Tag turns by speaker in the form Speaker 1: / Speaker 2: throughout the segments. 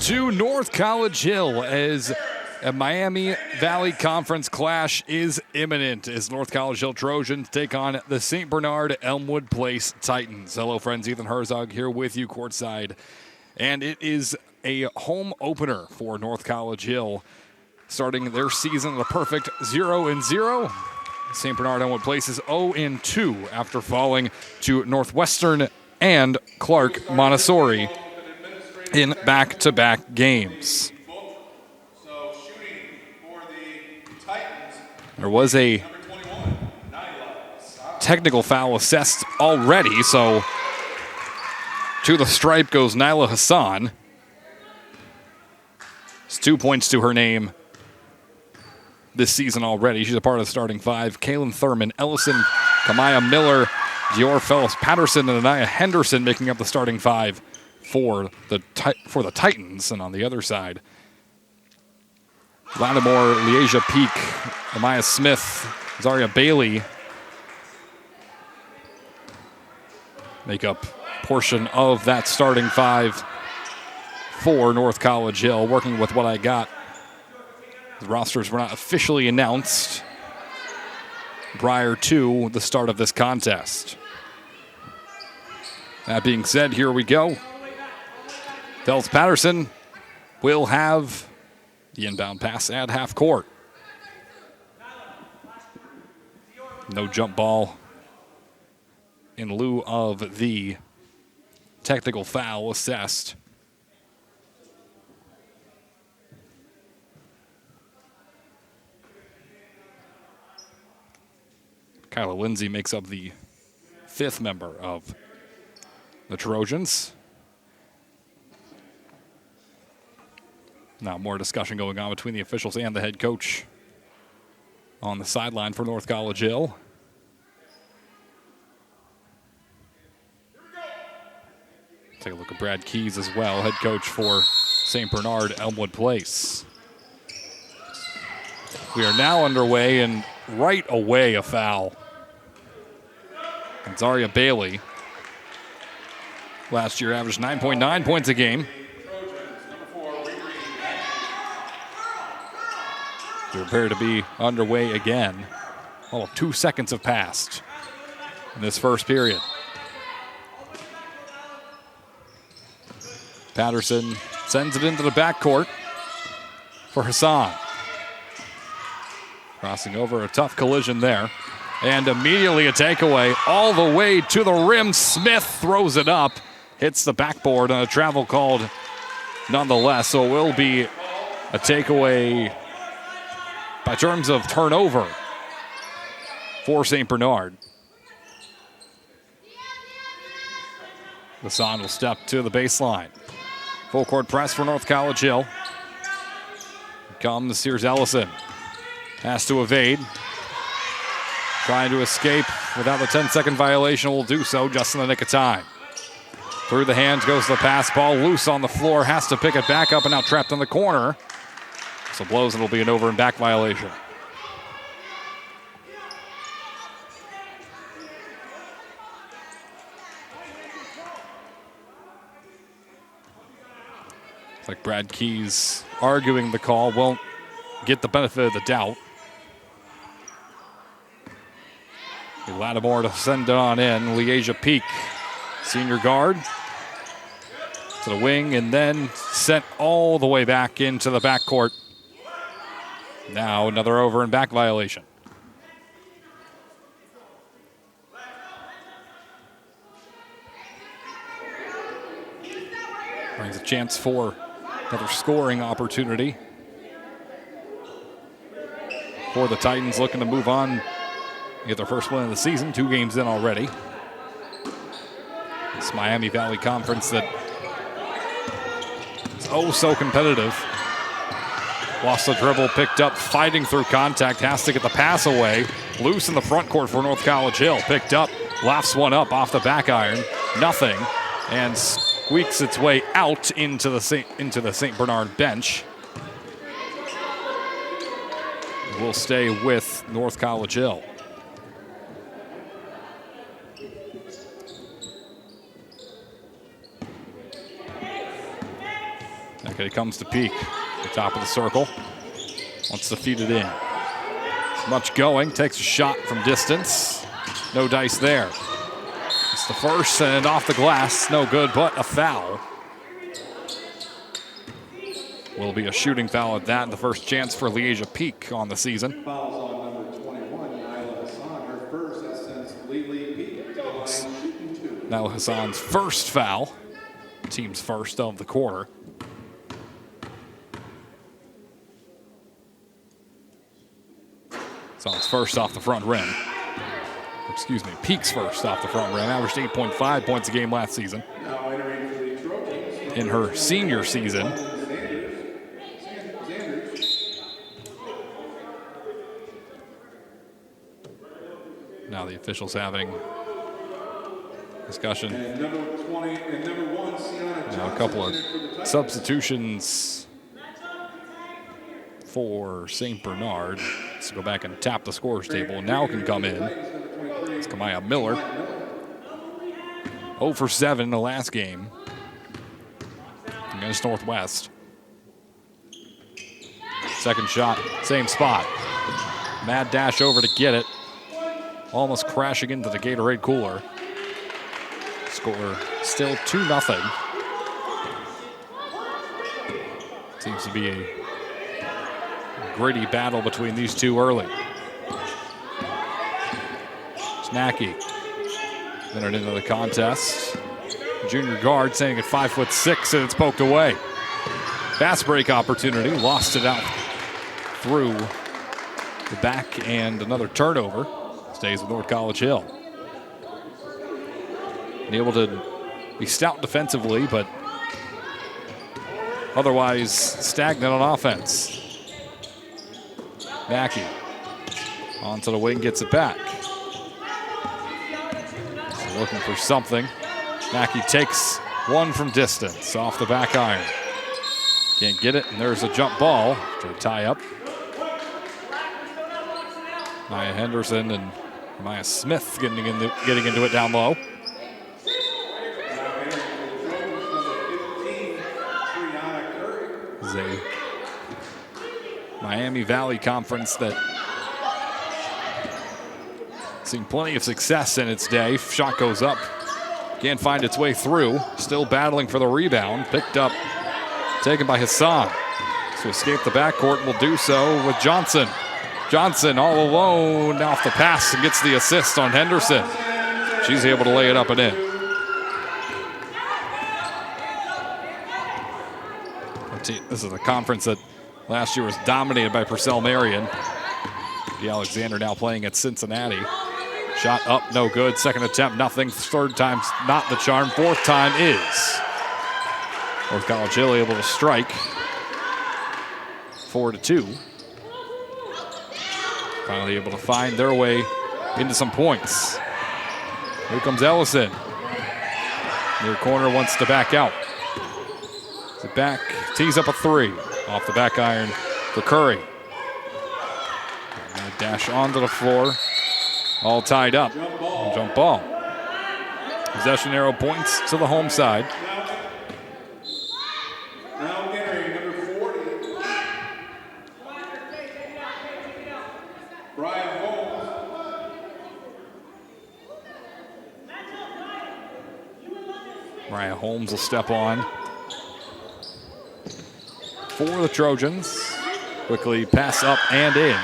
Speaker 1: to North College Hill as a Miami Valley Conference clash is imminent as North College Hill Trojans take on the St. Bernard Elmwood-Place Titans. Hello, friends. Ethan Herzog here with you courtside. And it is a home opener for North College Hill, starting their season at a perfect 0-0. St. Bernard Elmwood-Place is 0-2 after falling to Northwestern and Clark Montessori in back-to-back games. There was a technical foul assessed already, so to the stripe goes Nyla Hassan. It's 2 points to her name this season already. She's a part of the starting five. Kaylin Thurman, Ellison, Kamaya Miller, Dior Phelps-Patterson, and Anaya Henderson making up the starting five for the Titans. And on the other side, Lattimore, Leasia Peak, Amaya Smith, Zaria Bailey make up portion of that starting five for North College Hill. Working with what I got. The rosters were not officially announced prior to the start of this contest. That being said, here we go. Phelps-Patterson will have the inbound pass at half court. No jump ball in lieu of the technical foul assessed. Kyla Lindsay makes up the fifth member of the Trojans. Now more discussion going on between the officials and the head coach on the sideline for North College Hill. Take a look at Brad Keys as well, head coach for St. Bernard Elmwood-Place. We are now underway, and right away a foul. And Zaria Bailey last year averaged 9.9 points a game. We're prepared to be underway again. All of 2 seconds have passed in this first period. Patterson sends it into the backcourt for Hassan. Crossing over, a tough collision there. And immediately a takeaway all the way to the rim. Smith throws it up, hits the backboard on a travel called nonetheless. So it will be a takeaway by terms of turnover for St. Bernard. Hassan will step to the baseline. Full court press for North College Hill. Here comes, here's Ellison. Has to evade. Trying to escape without the 10-second violation, will do so just in the nick of time. Through the hands goes the pass, ball loose on the floor, has to pick it back up and now trapped in the corner. So blows and it'll be an over and back violation. It's like Brad Keys arguing the call, won't get the benefit of the doubt. Lattimore to send it on in. Leasia Peak, senior guard, to the wing, and then sent all the way back into the backcourt. Now another over and back violation. Brings a chance for another scoring opportunity for the Titans, looking to move on. Get their first win of the season, 2 games in already. This Miami Valley Conference that is oh so competitive. Lost the dribble, picked up, fighting through contact, has to get the pass away. Loose in the front court for North College Hill. Picked up, lofts one up off the back iron. Nothing. And squeaks its way out into the St. Bernard bench. We'll stay with North College Hill. Okay, comes to Peak. The top of the circle. Wants to feed it in. Much going. Takes a shot from distance. No dice there. It's the first and off the glass. No good, but a foul. Will be a shooting foul at that. The first chance for Liège Peak on the season.
Speaker 2: Fouls on number 21, Nyla Hassan. Her first that sends Lily Peak to the line shooting 2.
Speaker 1: Now Hassan's first foul. Team's first of the quarter. Hassan's first off the front rim. Excuse me, Peak's first off the front rim. Averaged 8.5 points a game last season.
Speaker 2: Now entering for the Trojans.
Speaker 1: In her senior season. Now the officials having discussion.
Speaker 2: And number 20 and number 1, Sienna
Speaker 1: Now a couple of substitutions for St. Bernard. Let's go back and tap the scores table. Now can come in. It's Kamaya Miller. 0 for 7 in the last game against Northwest. Second shot, same spot. Mad dash over to get it. Almost crashing into the Gatorade cooler. Score still 2-0. Seems to be a gritty battle between these two early. Snacky entered into the contest. Junior guard standing at 5'6", and it's poked away. Fast break opportunity, lost it out through the back, and another turnover. Stays with North College Hill. And able to be stout defensively, but otherwise stagnant on offense. Mackey onto the wing, gets it back. So looking for something. Mackey takes one from distance off the back iron. Can't get it, and there's a jump ball to tie up. Maya Henderson and Maya Smith getting into it down low. This is a Miami Valley Conference that seen plenty of success in its day. Shot goes up. Can't find its way through. Still battling for the rebound. Picked up, taken by Hassan. To escape the backcourt, will do so with Johnson. Johnson all alone off the pass and gets the assist on Henderson. She's able to lay it up and in. This is a conference that last year was dominated by Purcell Marion. The Alexander now playing at Cincinnati. Shot up, no good. Second attempt, nothing. Third time's not the charm. Fourth time is. North College Hill able to strike. 4-2. Finally able to find their way into some points. Here comes Ellison. Near corner, wants to back out. It back, tees up a three. Off the back iron for Curry. And a dash onto the floor. All tied up. Jump ball. Possession arrow points to the home side.
Speaker 2: Now entering number 40. Brian Holmes.
Speaker 1: Mariah Holmes will step on for the Trojans. Quickly pass up and in.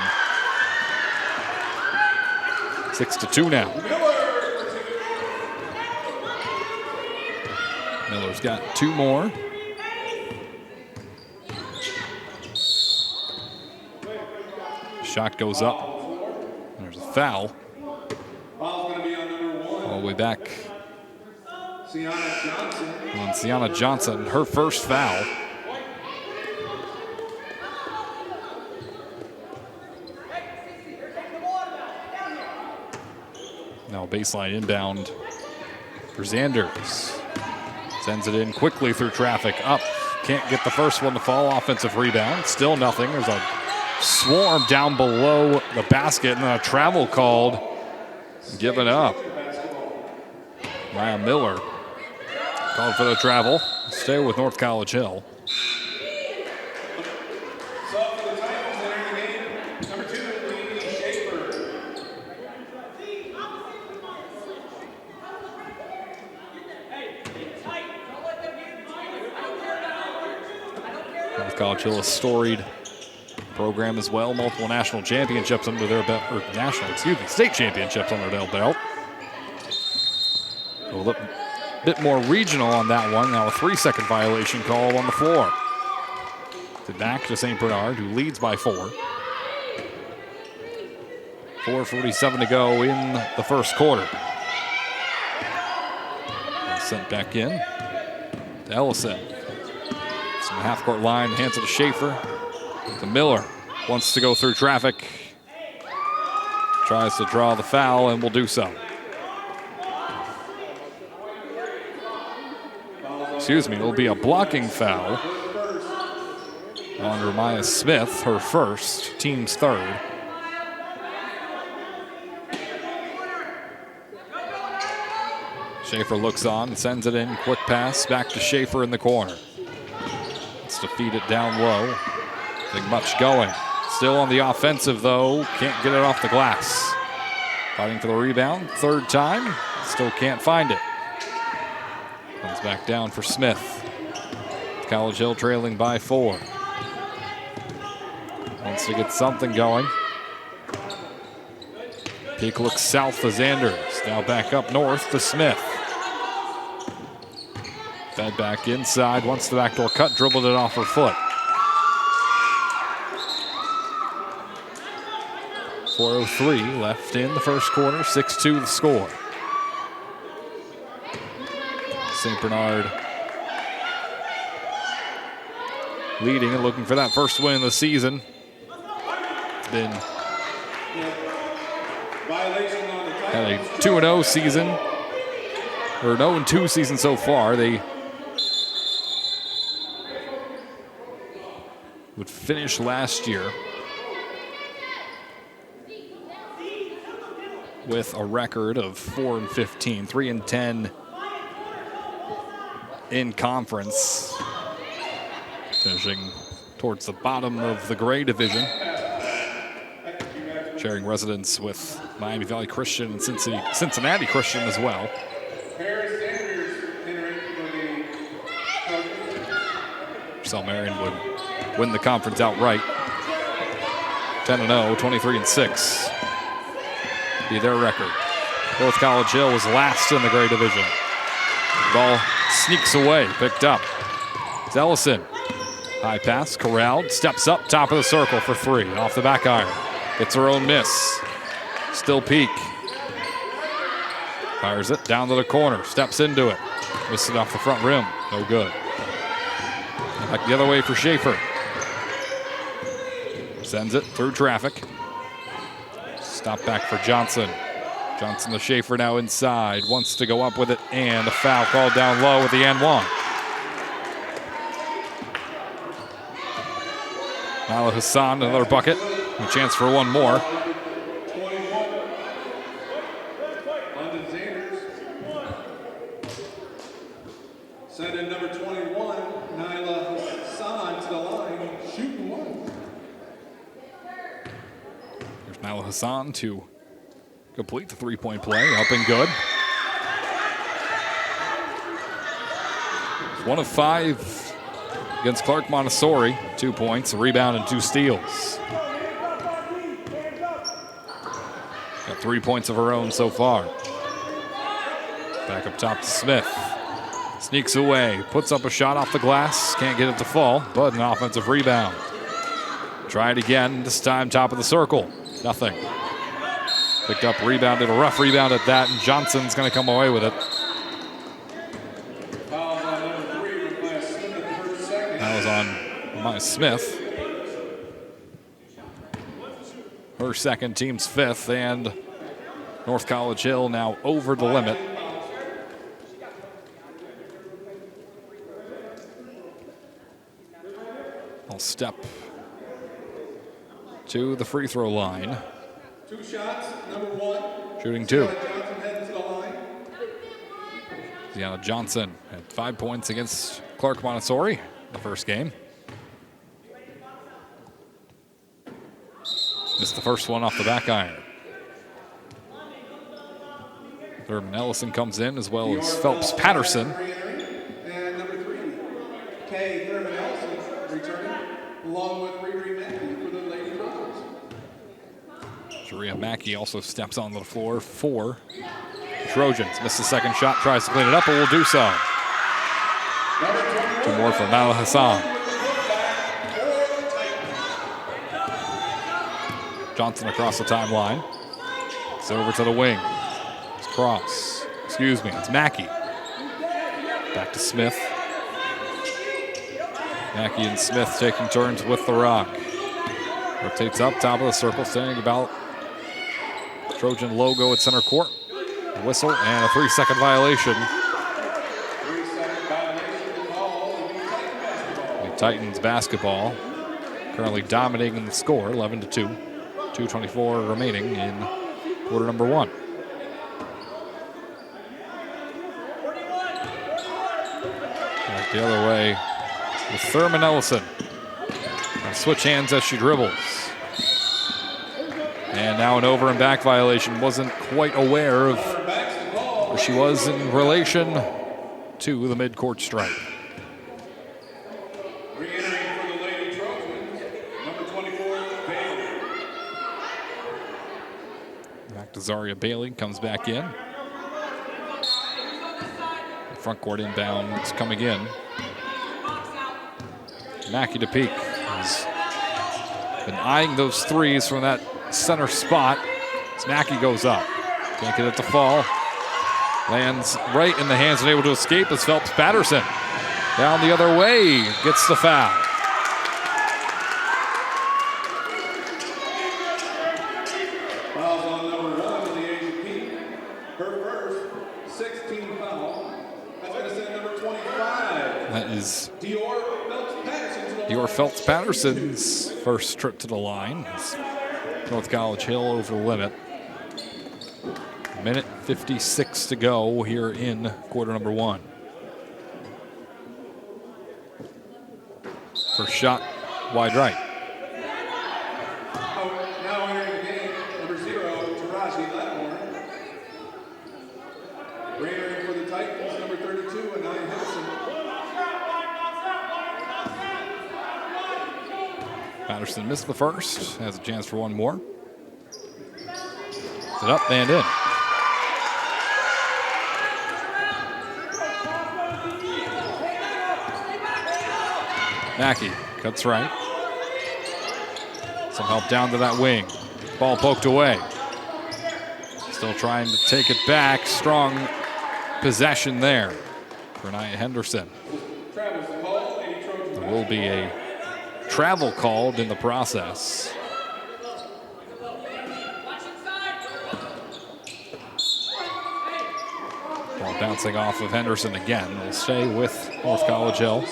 Speaker 1: 6-2 now. Miller's got two more. Shot goes up. There's a foul.
Speaker 2: Foul's going to be on number 1.
Speaker 1: All the way back
Speaker 2: Sienna Johnson.
Speaker 1: on Sienna Johnson, her first foul. Now baseline inbound for Zanders. Sends it in quickly through traffic. Up. Can't get the first one to fall. Offensive rebound. Still nothing. There's a swarm down below the basket, and then a travel called. Given up. Maya Miller called for the travel. Stay with North College Hill. College Hill, a storied program as well. Multiple national championships under their belt, or state championships under their belt. A little bit more regional on that one. Now a 3-second violation call on the floor. Back to St. Bernard, who leads by 4. 4:47 to go in the first quarter. Sent back in to Ellison. From the half-court line, hands it to Schaefer. To Miller. Wants to go through traffic. Tries to draw the foul and will do so. Excuse me, it'll be a blocking foul on Ramaya Smith, her first, team's third. Schaefer looks on and sends it in. Quick pass back to Schaefer in the corner. Wants to feed it down low. Nothing much going. Still on the offensive, though. Can't get it off the glass. Fighting for the rebound. Third time. Still can't find it. Comes back down for Smith. College Hill trailing by 4. Wants to get something going. Peak looks south to Zanders. Now back up north to Smith. Fed back inside. Wants the backdoor cut. Dribbled it off her foot. 4:03 left in the first quarter. 6-2 the score. St. Bernard leading and looking for that first win of the season. It's been had a 2-0 season, or an 0-2 season so far. They would finish last year with a record of 4-15, 3-10 in conference, finishing towards the bottom of the Gray Division, sharing residence with Miami Valley Christian and Cincinnati Christian as well. South Marion would win the conference outright. 10-0, 23-6. Be their record. North College Hill was last in the Gray Division. Ball sneaks away, picked up. It's Ellison. High pass, corralled, steps up, top of the circle for 3. Off the back iron. Gets her own miss. Still Peak. Fires it down to the corner, steps into it. Misses it off the front rim, no good. Back the other way for Schaefer. Sends it through traffic. Stop back for Johnson. Johnson to Schaefer now inside. Wants to go up with it, and a foul called down low with the and one. Nyla Hassan, another bucket. A chance for one more.
Speaker 2: Send in number 21, Nyla Hassan to the line, shooting 1.
Speaker 1: There's Nyla Hassan to complete the three-point play, up and good. 1 of 5 against Clark Montessori. 2 points, a rebound, and 2 steals. Got 3 points of her own so far. Back up top to Smith. Sneaks away, puts up a shot off the glass. Can't get it to fall, but an offensive rebound. Try it again, this time top of the circle. Nothing. Picked up, rebounded, a rough rebound at that, and Johnson's going to come away with it. That was on Maya Smith. Her second, team's 5th, and North College Hill now over the limit. I'll step to the free throw line.
Speaker 2: 2 shots, number 1.
Speaker 1: Shooting 2.
Speaker 2: Johnson heading to the line.
Speaker 1: Deanna Johnson had 5 points against Clark Montessori the first game. Missed the first one off the back iron. Thurman Ellison comes in, as well as Phelps Patterson.
Speaker 2: And number 3, Kay Thurman Ellison returning. along with Riri Mackey for the Lady Trojans.
Speaker 1: Sharia Mackey also steps onto the floor for Trojans. Missed the second shot, tries to clean it up, but will do so. 2 more for Nala Hassan. Johnson across the timeline. It's over to the wing. It's Cross. Excuse me, it's Mackey. Back to Smith. Mackey and Smith taking turns with the rock. Rotates up, top of the circle, standing about Trojan logo at center court. A whistle and a 3-second violation. The Titans basketball currently dominating the score, 11-2. 2:24 remaining in quarter number 1. Back the other way with Thurman Ellison. Switch hands as she dribbles. And now an over and back violation. Wasn't quite aware of where she was in relation to the midcourt stripe.
Speaker 2: Re-entering for the Lady Trojans, number 24, Bailey.
Speaker 1: Back to Zaria Bailey, comes back in. Front court inbound is coming in. Mackey to peek. He's been eyeing those threes from that center spot as Mackey goes up. Can't get it to fall. Lands right in the hands and able to escape as Phelps Patterson. Down the other way, gets the foul.
Speaker 2: Fouls on number 1 of the AGP. Her first, 16 foul. That's going to send number 25.
Speaker 1: That is
Speaker 2: Dior Phelps Patterson to the
Speaker 1: Dior Phelps Patterson's first trip to the line. As North College Hill over the limit. Minute 56 to go here in quarter number 1. First shot, wide right.
Speaker 2: Now entering the game, number 0, Taraji Lattimore. Re-entering for the Titans, number 32, Anaya Henderson.
Speaker 1: Patterson missed the first, has a chance for one more. It's it up and in. Mackey cuts right. Some help down to that wing. Ball poked away. Still trying to take it back. Strong possession there for Nia Henderson. There will be a travel called in the process. Ball bouncing off of Henderson again. Will stay with North College Hill.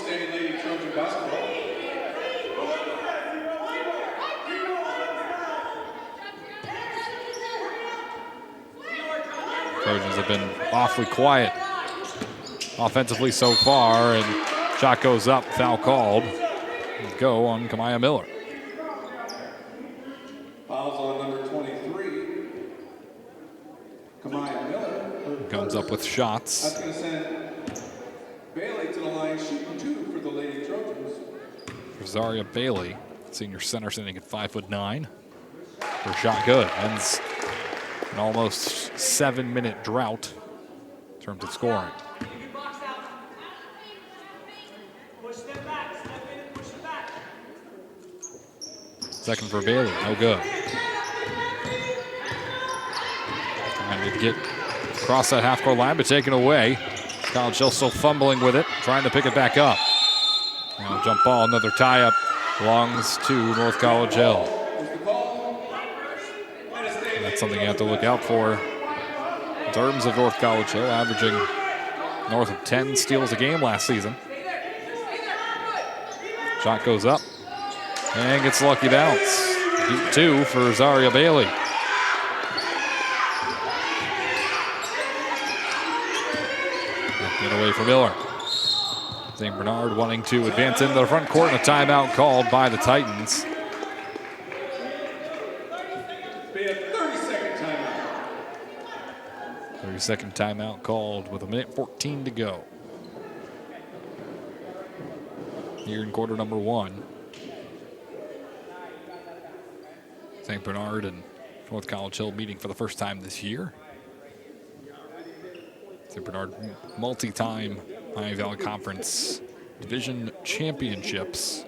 Speaker 1: Trojans have been awfully quiet offensively so far, and shot goes up, foul called. Go on Kamaya Miller.
Speaker 2: Fouls on number 23, Kamaya Miller.
Speaker 1: Comes up with shots.
Speaker 2: That's going to send Bailey to the line, shooting 2 for the Lady Trojans.
Speaker 1: Rosaria Bailey, senior center, sitting at 5'9". Her shot good. Ends an almost 7-minute drought in terms of scoring. Second for Bailey, no good. Trying to get across that half-court line, but taken away. College Hill still fumbling with it, trying to pick it back up. Now jump ball, another tie-up, belongs to North College Hill. That's something you have to look out for in terms of North College Hill, averaging north of 10 steals a game last season. Shot goes up and gets a lucky bounce. Deep 2 for Zaria Bailey. Get away from Miller. St. Bernard wanting to advance into the front court, and a timeout called by the Titans.
Speaker 2: Be a 30-second timeout.
Speaker 1: 30-second timeout called with 1:14 to go. Here in quarter number 1. St. Bernard and North College Hill meeting for the first time this year. St. Bernard multi-time Miami Valley Conference Division Championships.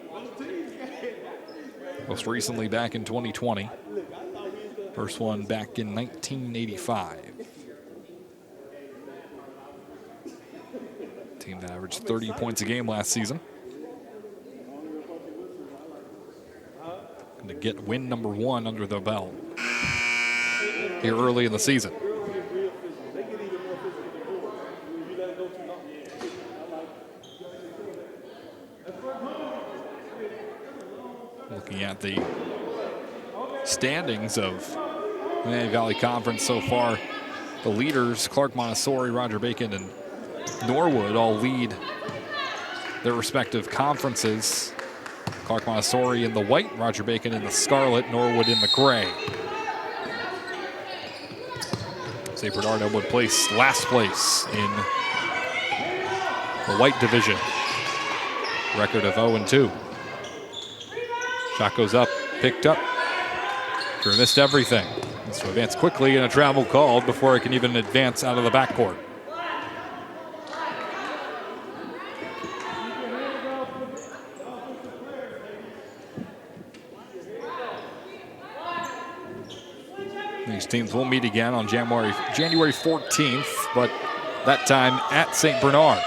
Speaker 1: Most recently back in 2020. First one back in 1985. Team that averaged 30 points a game last season. Going to get win number 1 under the belt here early in the season. Looking at the standings of the Miami Valley Conference so far, the leaders, Clark Montessori, Roger Bacon, and Norwood all lead their respective conferences. Clark Montessori in the white, Roger Bacon in the scarlet, Norwood in the gray. St. Bernard Elmwood-Place last place in the white division. Record of 0-2. Shot goes up, picked up. Drew missed everything. Needs to advance quickly, and a travel called before it can even advance out of the backcourt. These teams will meet again on January 14th, but that time at St. Bernard.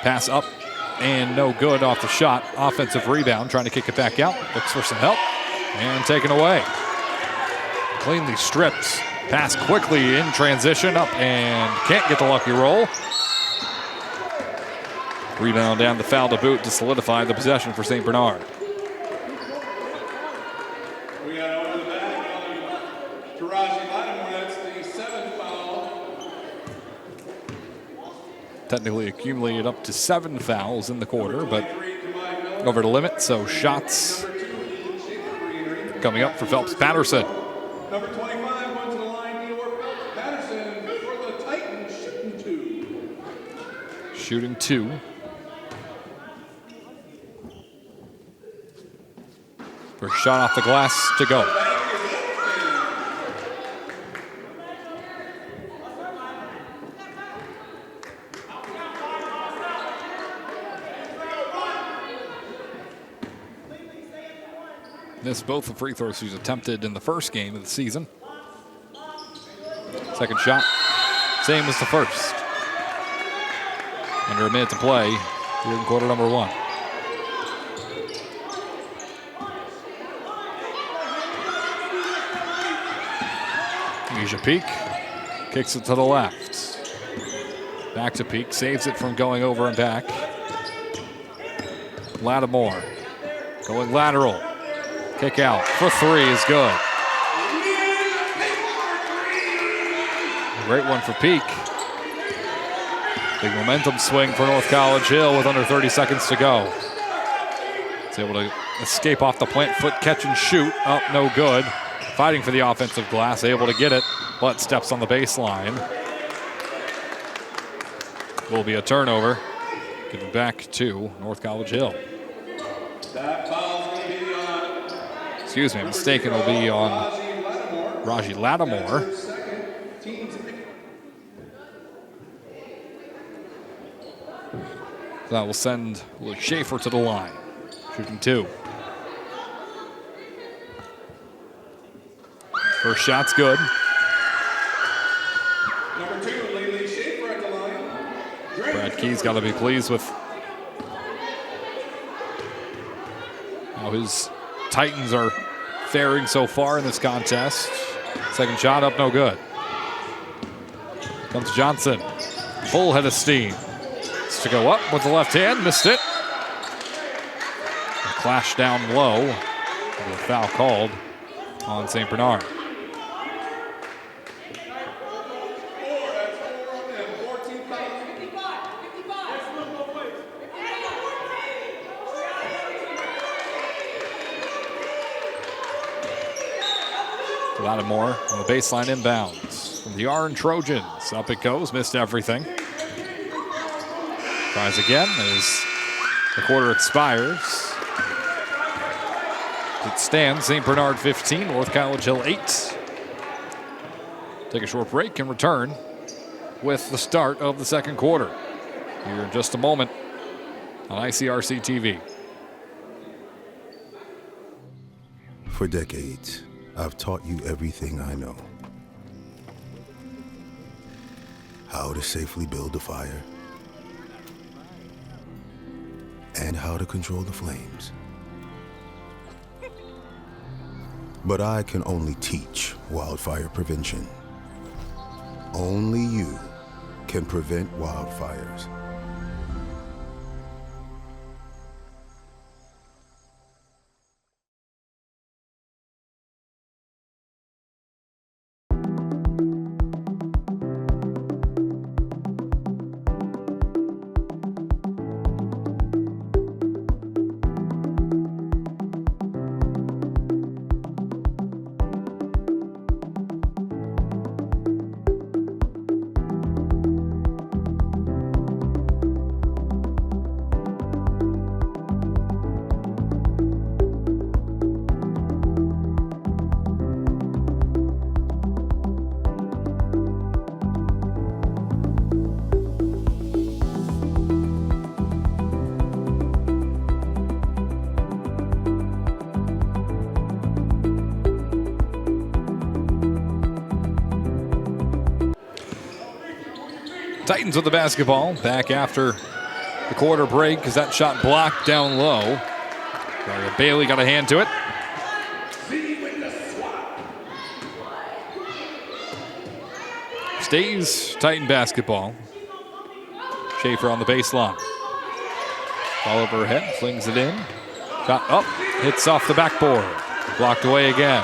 Speaker 1: Pass up and no good off the shot. Offensive rebound, trying to kick it back out. Looks for some help and taken away. Cleanly stripped. Pass quickly in transition up and can't get the lucky roll. Rebound down the foul to boot to solidify the possession for St. Bernard.
Speaker 2: We got over the back to Raji Lattimore. That's the 7th foul.
Speaker 1: Technically accumulated up to 7 fouls in the quarter, but over the limit, so shots coming up for Phelps Patterson.
Speaker 2: Number 25 went to the line, Phelps Patterson for the Titans, shooting 2.
Speaker 1: Shooting 2. First shot off the glass to go. Missed both the free throws he's attempted in the first game of the season. Second shot, same as the first. Under a minute to play here in quarter number 1. Asia Peak kicks it to the left. Back to Peak, saves it from going over and back. Lattimore going lateral. Kick out for 3 is good. Great one for Peak. Big momentum swing for North College Hill with under 30 seconds to go. It's able to escape off the plant foot, catch and shoot. Up, no good. Fighting for the offensive glass, able to get it, but steps on the baseline. Will be a turnover. Give it back to North College Hill. Excuse me, mistaken, will be on Raji Lattimore. That will send Schaefer to the line, shooting 2. First shot's good.
Speaker 2: Number 2, Laylee Schaefer at the line.
Speaker 1: Brad Key's got to be pleased with how his Titans are faring so far in this contest. Second shot up, no good. Comes Johnson, full head of steam. It's to go up with the left hand, missed it. A clash down low. With a foul called on St. Bernard. Lattimore on the baseline inbounds from the Yarn Trojans. Up it goes, missed everything. Tries again as the quarter expires. It stands St. Bernard 15, North College Hill 8. Take a short break and return with the start of the second quarter here in just a moment on ICRC-TV.
Speaker 3: For decades, I've taught you everything I know. How to safely build a fire and how to control the flames. But I can only teach wildfire prevention. Only you can prevent wildfires.
Speaker 1: Titans with the basketball back after the quarter break because that shot blocked down low. Bailey got a hand to it. Stays Titan basketball. Schaefer on the baseline. Ball over her head, flings it in. Shot up, hits off the backboard. Blocked away again.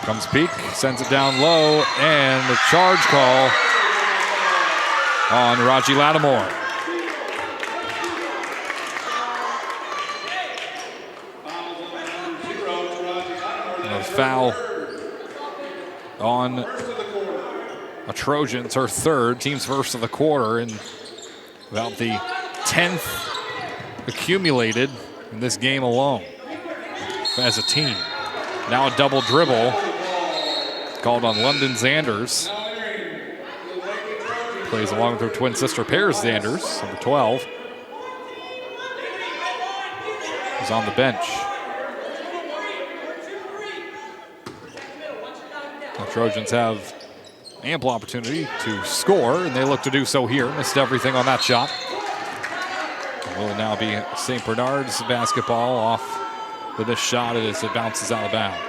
Speaker 1: Comes Peak, sends it down low, and the charge call on Raji Lattimore. A foul on a Trojan. It's her third, team's first of the quarter, and about the 10th accumulated in this game alone as a team. Now a double dribble called on London Zanders. Plays along with her twin sister, Pears Zanders, number 12. Is on the bench. The Trojans have ample opportunity to score, and they look to do so here. Missed everything on that shot. It will now be St. Bernard's basketball off with this shot as it bounces out of bounds.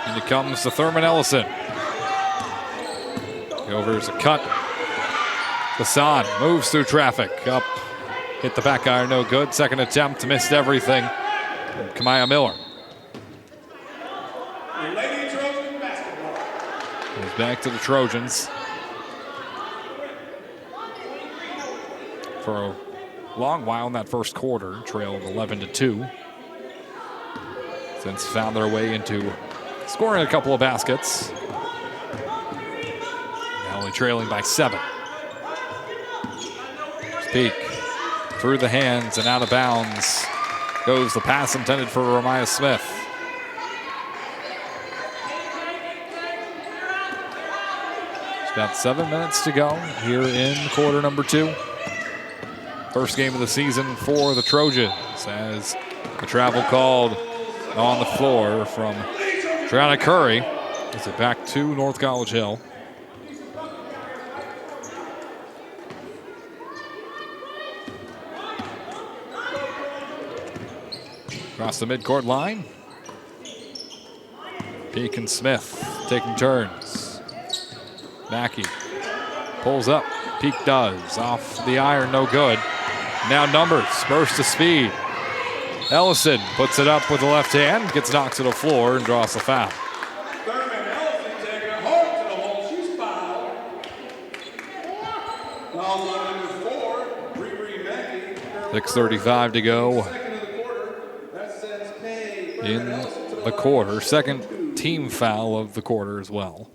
Speaker 1: And it comes to Thurman Ellison. Over is a cut. Hassan moves through traffic. Up, hit the back iron, no good. Second attempt, missed everything. Kamaya Miller.
Speaker 2: Lady Trojan basketball.
Speaker 1: Goes back to the Trojans. For a long while in that first quarter, trailed 11-2. Since found their way into scoring a couple of baskets. Now only trailing by 7. Peak through the hands and out of bounds goes the pass intended for Ramaya Smith. It's about 7 minutes to go here in quarter number 2. First game of the season for the Trojans as the travel called on the floor from Triana Curry. Is it back to North College Hill? Across the midcourt line. Peak and Smith taking turns. Mackey pulls up. Peak does. Off the iron, no good. Now numbers, burst of speed. Ellison puts it up with the left hand, gets knocked to the floor and draws the foul.
Speaker 2: Thurman Ellison taking it home to the hole. She's fouled. Foul on number 4, Riri Mackey.
Speaker 1: 6:35 to go
Speaker 2: Second of the quarter. That sends Kay
Speaker 1: in
Speaker 2: Thurman Ellison to
Speaker 1: the
Speaker 2: line.
Speaker 1: quarter. Second team foul of the quarter as well.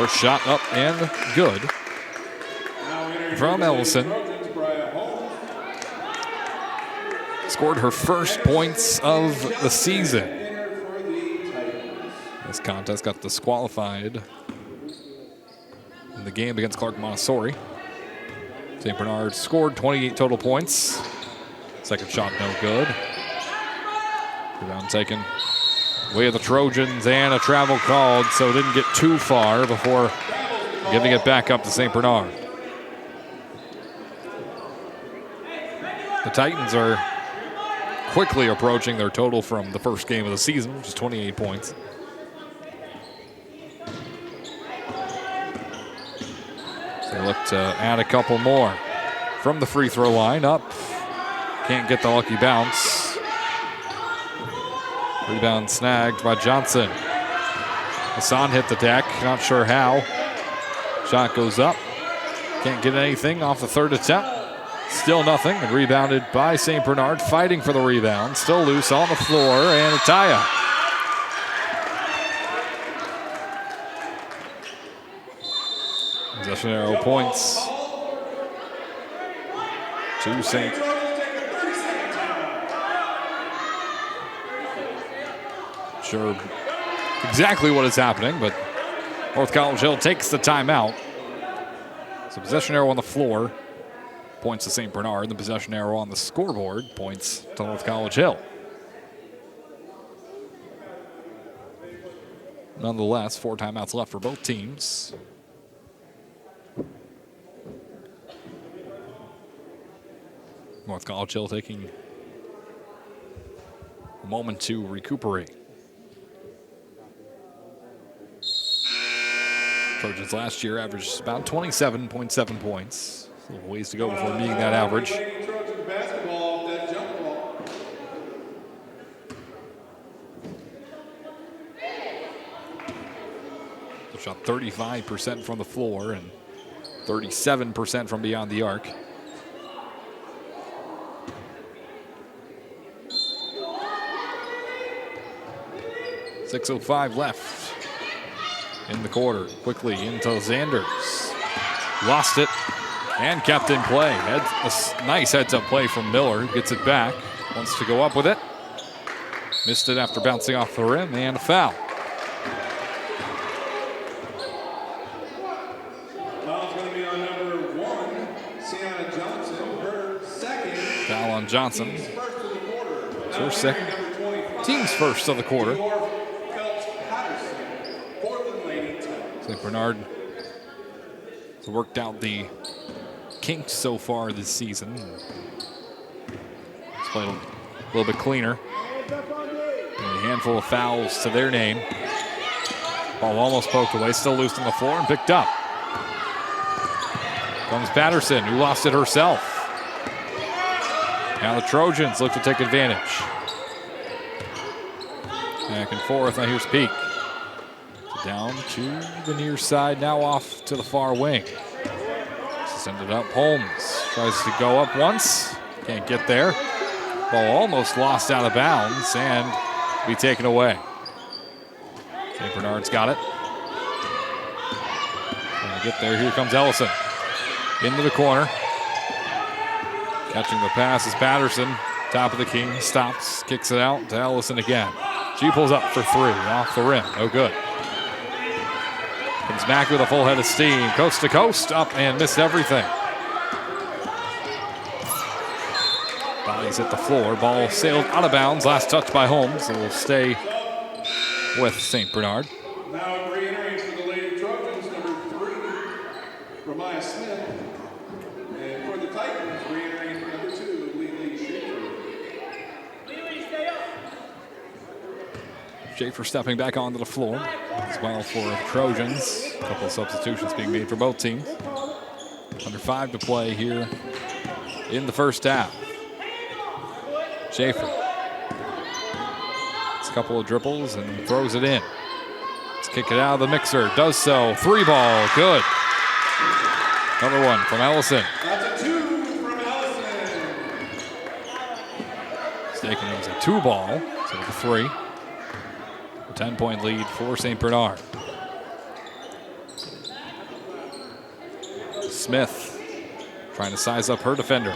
Speaker 1: First shot up and good from Ellison. Scored her first points of the season. This contest got disqualified in the game against Clark Montessori. St. Bernard scored 28 total points. Second shot no good. Rebound taken away of the Trojans and a travel called, so it didn't get too far before giving it back up to St. Bernard. The Titans are quickly approaching their total from the first game of the season, which is 28 points. So they look to add a couple more from the free throw line. Up, can't get the lucky bounce. Rebound snagged by Johnson. Hassan hit the deck, not sure how. Shot goes up, can't get anything off the third attempt. Still nothing, and rebounded by St. Bernard, fighting for the rebound. Still loose on the floor, and Ataya. Possession arrow points to St. Sure exactly what is happening, but North College Hill takes the timeout. So possession arrow on the floor points to St. Bernard. The possession arrow on the scoreboard points to North College Hill. Nonetheless, 4 timeouts left for both teams. North College Hill taking a moment to recuperate. Trojans last year averaged about 27.7 points. A little ways to go before meeting that average. So shot 35% from the floor and 37% from beyond the arc. .605 left in the quarter. Quickly into Zanders. Lost it. And kept in play. A nice heads-up play from Miller. Gets it back. Wants to go up with it. Missed it after bouncing off the rim, and a foul.
Speaker 2: Foul's going to be on number 1, Sienna Johnson. Her second.
Speaker 1: Foul on Johnson.
Speaker 2: Team's first of the quarter.
Speaker 1: It's her second. Team's first of the quarter. St. Bernard has worked out the kinks so far this season. It's played a little bit cleaner. And a handful of fouls to their name. Ball almost poked away, still loose on the floor and picked up. Comes Patterson, who lost it herself. Now the Trojans look to take advantage. Back and forth, now here's Peak. Down to the near side, now off to the far wing. Send it up, Holmes tries to go up once, can't get there. Ball almost lost out of bounds and be taken away. St. Bernard's got it. Trying to get there, here comes Ellison. Into the corner. Catching the pass is Patterson. Top of the key, stops, kicks it out to Ellison again. She pulls up for 3, off the rim, no good. Comes back with a full head of steam, coast to coast, up and missed everything. Bodies hit the floor, ball sailed out of bounds, last touch by Holmes, so will stay with St. Bernard.
Speaker 2: Now re-entering for the Lady Trojans, number 3, Ramaya Smith. And for the Titans, re-entering number 2, Lily Schaefer.
Speaker 1: Schaefer stepping back onto the floor as well for the Trojans. A couple of substitutions being made for both teams. Under 5 to play here in the first half. Schaefer. It's a couple of dribbles and throws it in. Let's kick it out of the mixer. Does so. 3 ball. Good. Another one from Ellison.
Speaker 2: That's a 2 from Ellison.
Speaker 1: Mistaken, it was a 2 ball. So the 3. A 10-point lead for St. Bernard. Smith trying to size up her defender.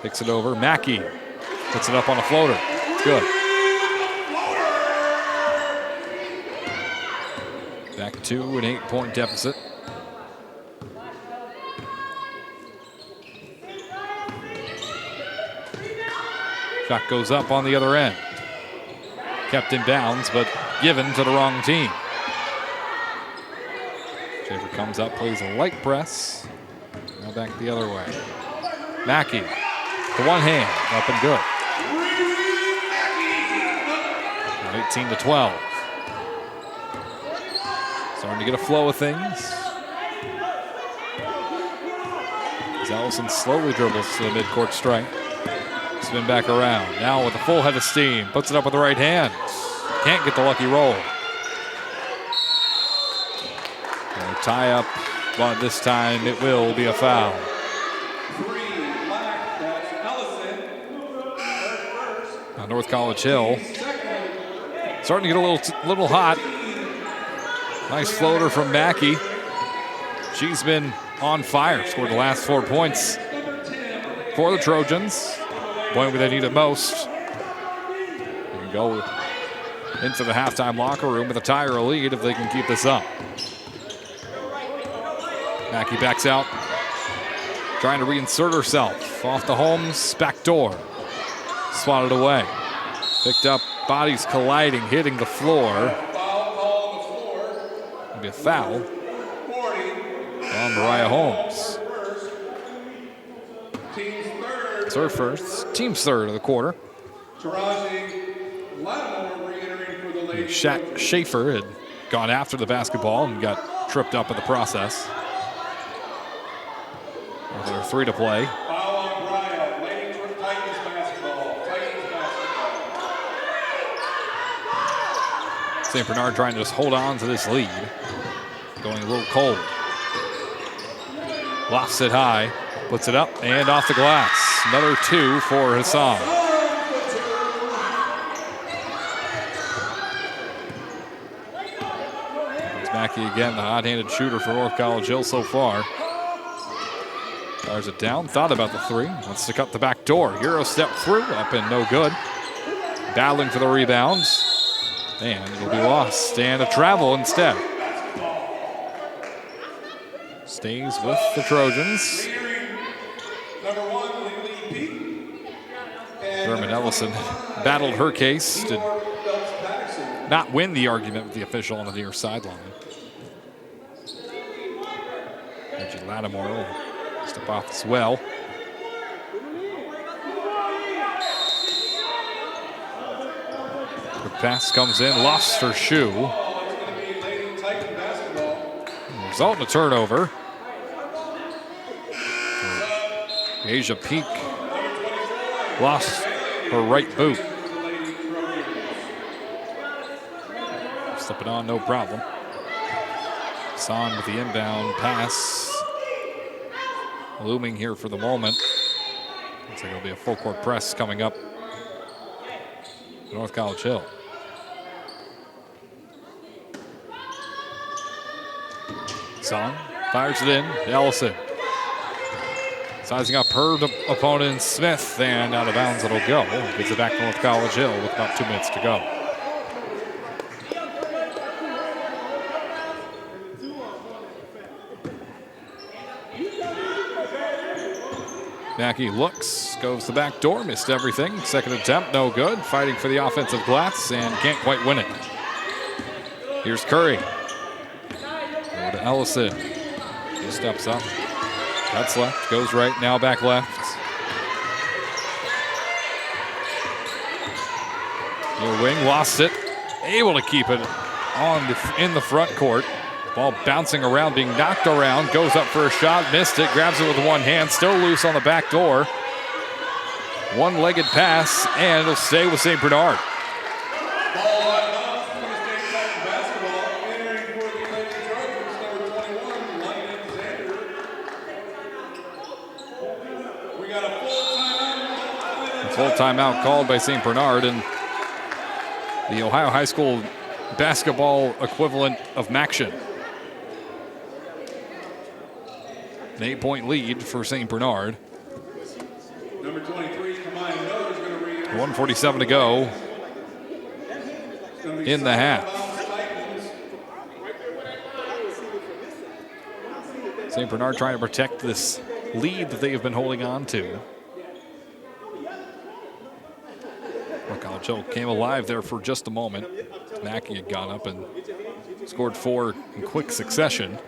Speaker 1: Picks it over. Mackey puts it up on a floater. It's good. Back to an 8-point deficit. Shot goes up on the other end. Kept in bounds, but given to the wrong team. Schaefer comes up, plays a light press. Now back the other way. Mackey, to one hand, up and good. 18-12. Starting to get a flow of things. As Allison slowly dribbles to the midcourt strike. Spin back around. Now with a full head of steam. Puts it up with the right hand. Can't get the lucky roll. And a tie up, but this time it will be a foul. Now North College Hill starting to get a little hot. Nice floater from Mackey. She's been on fire. Scored the last 4 points for the Trojans. Point where they need it most. They can go into the halftime locker room with a tie or a lead if they can keep this up. Mackey backs out, trying to reinsert herself off the Holmes back door. Swatted away. Picked up, bodies colliding, hitting the floor. It'll be a foul on Mariah Holmes. It's her first, team's third of the quarter. Schaefer had gone after the basketball and got tripped up in the process. With her 3 to play. St. Bernard trying to just hold on to this lead. Going a little cold. Lofts it high, puts it up and off the glass. Another 2 for Hassan. There's Mackey again, the hot-handed shooter for North College Hill so far. Fires it down, thought about the 3, wants to cut the back door. Euro step through, up and no good. Battling for the rebounds, and it'll be lost. And a travel instead. Stays with the Trojans. Vermin Ellison battled her case to not win the argument with the official on the near sideline. Reggie Lattimore will step off as well. The pass comes in, lost her shoe. Result in a turnover. Asia Peak lost her right boot. Slipping on, no problem. Son with the inbound pass. Looming here for the moment. Looks like it'll be a full court press coming up. North College Hill. Son fires it in. Ellison. Sizing up her opponent, Smith, and out of bounds it'll go. Gives it back to North College Hill with about 2 minutes to go. Mackey looks, goes to the back door, missed everything. Second attempt, no good. Fighting for the offensive glass and can't quite win it. Here's Curry. Over to Ellison. He steps up. Cuts left, goes right, now back left. Near wing, lost it. Able to keep it in the front court. Ball bouncing around, being knocked around. Goes up for a shot, missed it, grabs it with one hand. Still loose on the back door. One-legged pass, and it'll stay with St. Bernard. Full timeout called by St. Bernard, and the Ohio High School basketball equivalent of Maction. An 8-point lead for St. Bernard.
Speaker 2: Number 23, Kamai Miller is going to read.
Speaker 1: 1:47 to go in the half. St. Bernard trying to protect this lead that they have been holding on to. North College Hill came alive there for just a moment. Mackey had gone up and scored 4 in quick succession.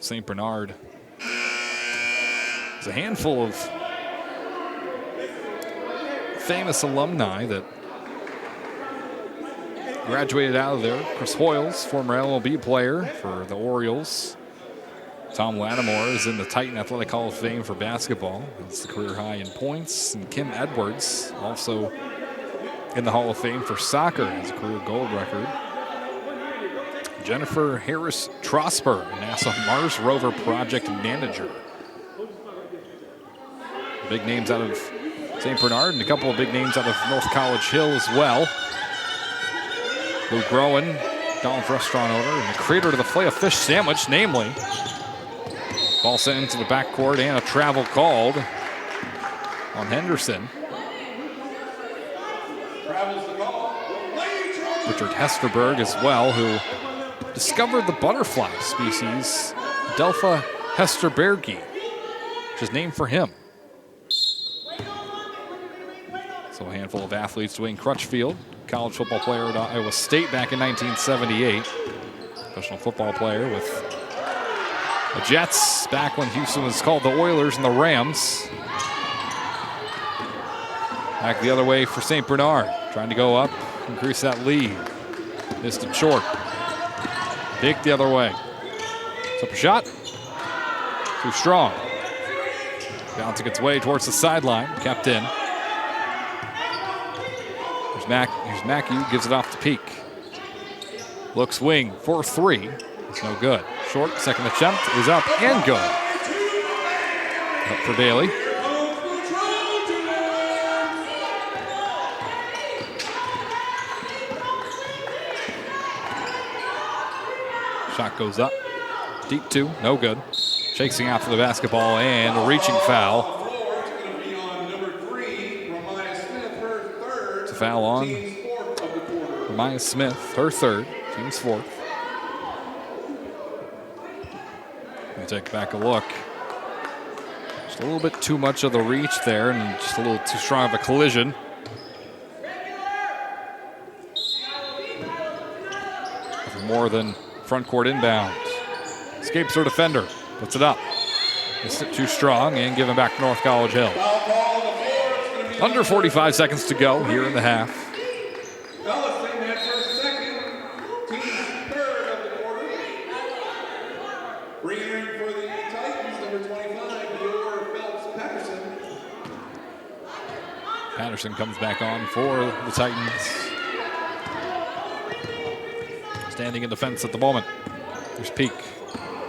Speaker 1: St. Bernard is a handful of famous alumni that graduated out of there. Chris Hoyles, former LLB player for the Orioles. Tom Lattimore is in the Titan Athletic Hall of Fame for basketball. It's the career high in points. And Kim Edwards, also in the Hall of Fame for soccer, has a career gold record. Jennifer Harris Trosper, NASA Mars Rover project manager. Big names out of St. Bernard and a couple of big names out of North College Hill as well. Luke Rowan, Donald's restaurant owner, and the creator of the Filet-O-Fish sandwich, namely. Ball sent into the backcourt and a travel called on Henderson. Richard Hesterberg as well, who discovered the butterfly species, Delpha hesterbergi, which is named for him. So a handful of athletes. Dwayne Crutchfield, college football player at Iowa State back in 1978. Professional football player with the Jets back when Houston was called the Oilers and the Rams. Back the other way for St. Bernard, trying to go up, increase that lead. Missed it short. Dick the other way. Up a shot. Too strong. Bouncing its way towards the sideline. Kept in. Here's Mackey, gives it off to Peak. Looks wing for 3. It's no good. Short, second attempt is up and good. Up for Bailey. Shot goes up. Deep 2, no good. Chasing after the basketball and a reaching foul. It's a foul on Ramaya Smith, her third, team's fourth. We'll take back a look. Just a little bit too much of the reach there and just a little too strong of a collision. Nothing more than front court inbound. Escapes her defender, puts it up. Missed it too strong and given back to North College Hill. Under 45 seconds to go here in the half. Patterson comes back on for the Titans. Standing in defense at the moment. There's Peak.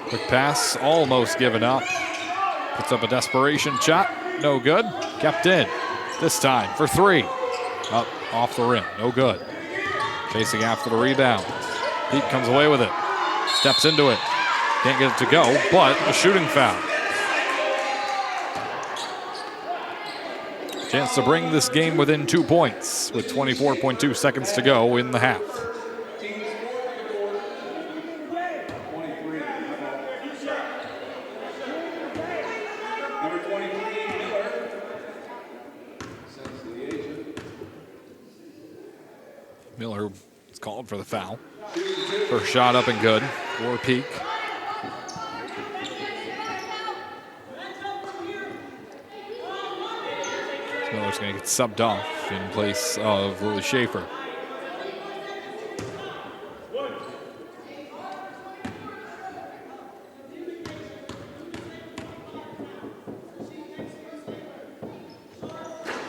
Speaker 1: Quick pass, almost given up. Puts up a desperation shot, no good. Kept in. This time for 3. Up off the rim, no good. Chasing after the rebound. Peak comes away with it. Steps into it. Can't get it to go, but a shooting foul. Chance to bring this game within 2 points with 24.2 seconds to go in the half. Miller is called for the foul. First shot up and good for Peak. Miller's going to get subbed off in place of Lily Schaefer.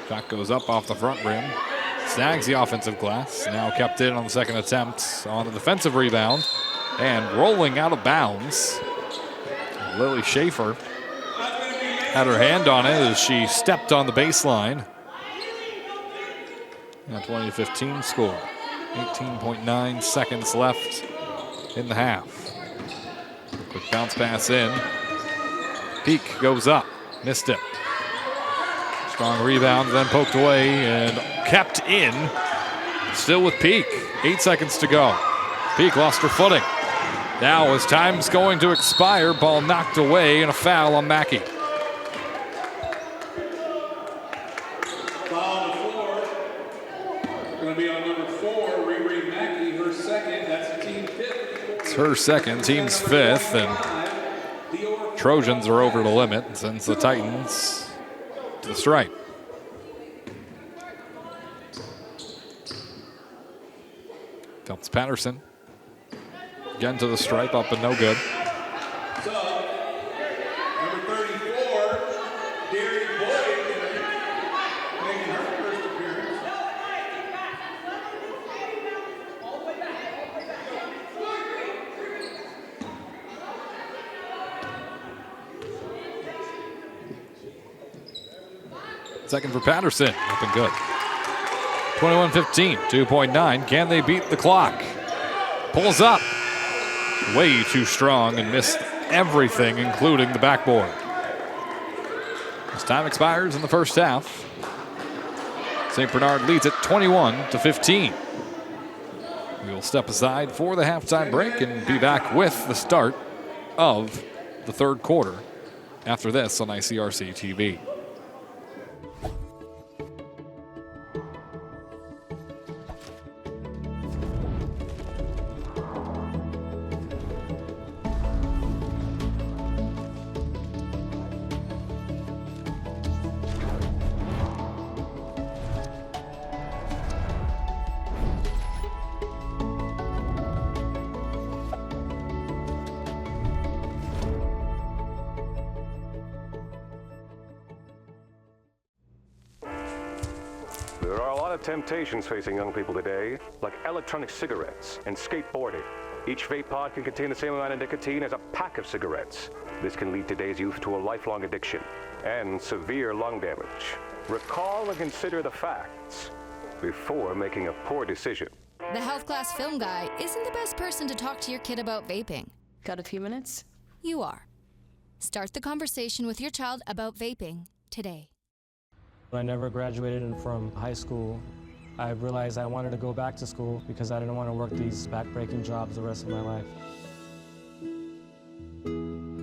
Speaker 1: Shot goes up off the front rim. snags the offensive glass. Now kept in on the second attempt on the defensive rebound. And rolling out of bounds. Lily Schaefer had her hand on it as she stepped on the baseline. And a 20-15 score. 18.9 seconds left in the half. Quick bounce pass in. Peak goes up. Missed it. Strong rebound, then poked away and kept in. Still with Peak. 8 seconds to go. Peak lost her footing. Now as time's going to expire, ball knocked away and a foul on Mackey.
Speaker 2: Foul on the floor. Going to be on number 4, Riri Mackey, her second. That's the team fifth.
Speaker 1: It's her second, team's fifth, and Trojans are over the limit and sends the Titans to the stripe. Phelps Patterson again to the stripe, up and no good.
Speaker 2: So, number 34, Derry Boyd, making her first appearance.
Speaker 1: Second for Patterson, up and good. 21-15, 2.9. Can they beat the clock? Pulls up. Way too strong and missed everything, including the backboard. As time expires in the first half, St. Bernard leads it 21-15. We will step aside for the halftime break and be back with the start of the third quarter after this on ICRC-TV.
Speaker 4: There are a lot of temptations facing young people today, like electronic cigarettes and skateboarding. Each vape pod can contain the same amount of nicotine as a pack of cigarettes. This can lead today's youth to a lifelong addiction and severe lung damage. Recall and consider the facts before making a poor decision.
Speaker 5: The health class film guy isn't the best person to talk to your kid about vaping.
Speaker 6: Got a few minutes?
Speaker 5: You are. Start the conversation with your child about vaping today.
Speaker 7: When I never graduated from high school, I realized I wanted to go back to school because I didn't want to work these back-breaking jobs the rest of my life.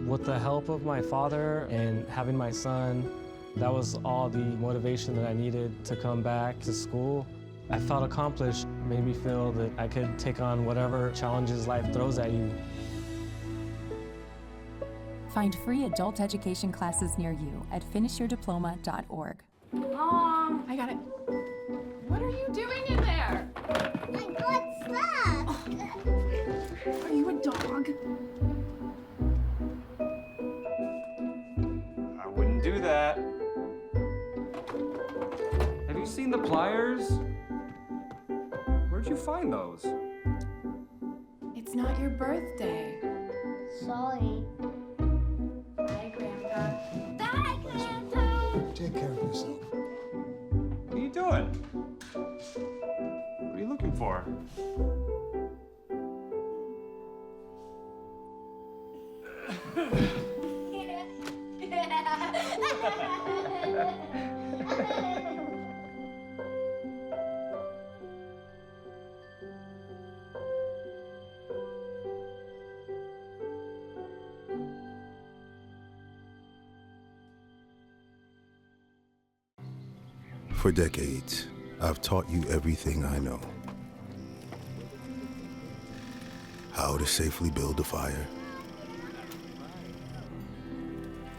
Speaker 7: With the help of my father and having my son, that was all the motivation that I needed to come back to school. I felt accomplished, made me feel that I could take on whatever challenges life throws at you.
Speaker 8: Find free adult education classes near you at finishyourdiploma.org.
Speaker 9: Mom, I got it. What are you doing in there?
Speaker 10: I got stuck.
Speaker 9: Are you a dog?
Speaker 11: I wouldn't do that. Have you seen the pliers? Where'd you find those?
Speaker 9: It's not your birthday.
Speaker 10: Sorry.
Speaker 9: Bye, Grandpa.
Speaker 10: Bye, Grandpa.
Speaker 12: Take care of yourself.
Speaker 11: What are you doing? What are you looking for?
Speaker 3: For decades, I've taught you everything I know. How to safely build a fire,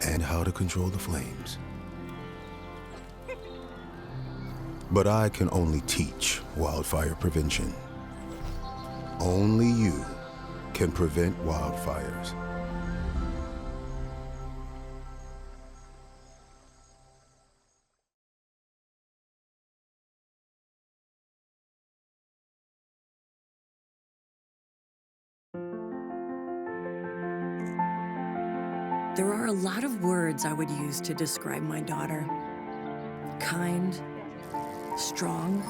Speaker 3: and how to control the flames. But I can only teach wildfire prevention. Only you can prevent wildfires.
Speaker 6: There are a lot of words I would use to describe my daughter. Kind, strong,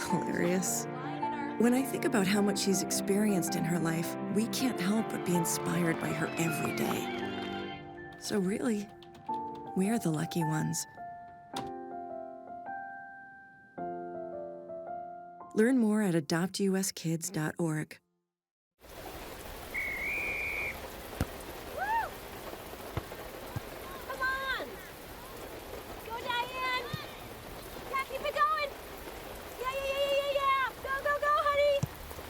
Speaker 6: hilarious. When I think about how much she's experienced in her life, we can't help but be inspired by her every day. So really, we are the lucky ones. Learn more at adoptuskids.org.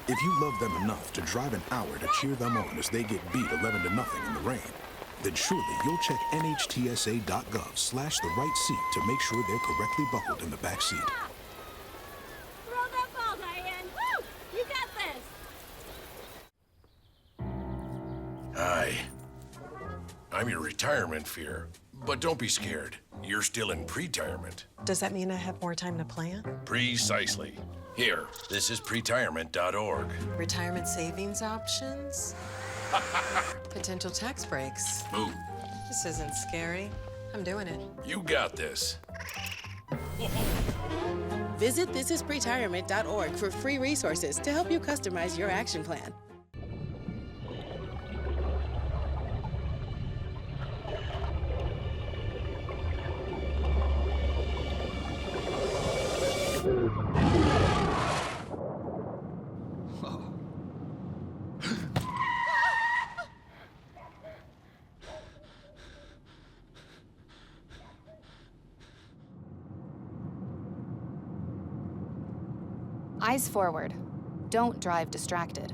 Speaker 3: If you love them enough to drive an hour to cheer them on as they get beat 11-0 in the rain, then surely you'll check NHTSA.gov/the-right seat to make sure they're correctly buckled in the back seat.
Speaker 10: Throw that ball, Diane. Woo! You got this.
Speaker 12: Hi. I'm your retirement fear. But don't be scared. You're still in pre-retirement.
Speaker 13: Does that mean I have more time to plan?
Speaker 12: Precisely. Here, this is pretirement.org.
Speaker 13: Retirement savings options? Potential tax breaks.
Speaker 12: Move.
Speaker 13: This isn't scary. I'm doing it.
Speaker 12: You got this.
Speaker 14: Visit thisispretirement.org for free resources to help you customize your action plan.
Speaker 5: Eyes forward. Don't drive distracted.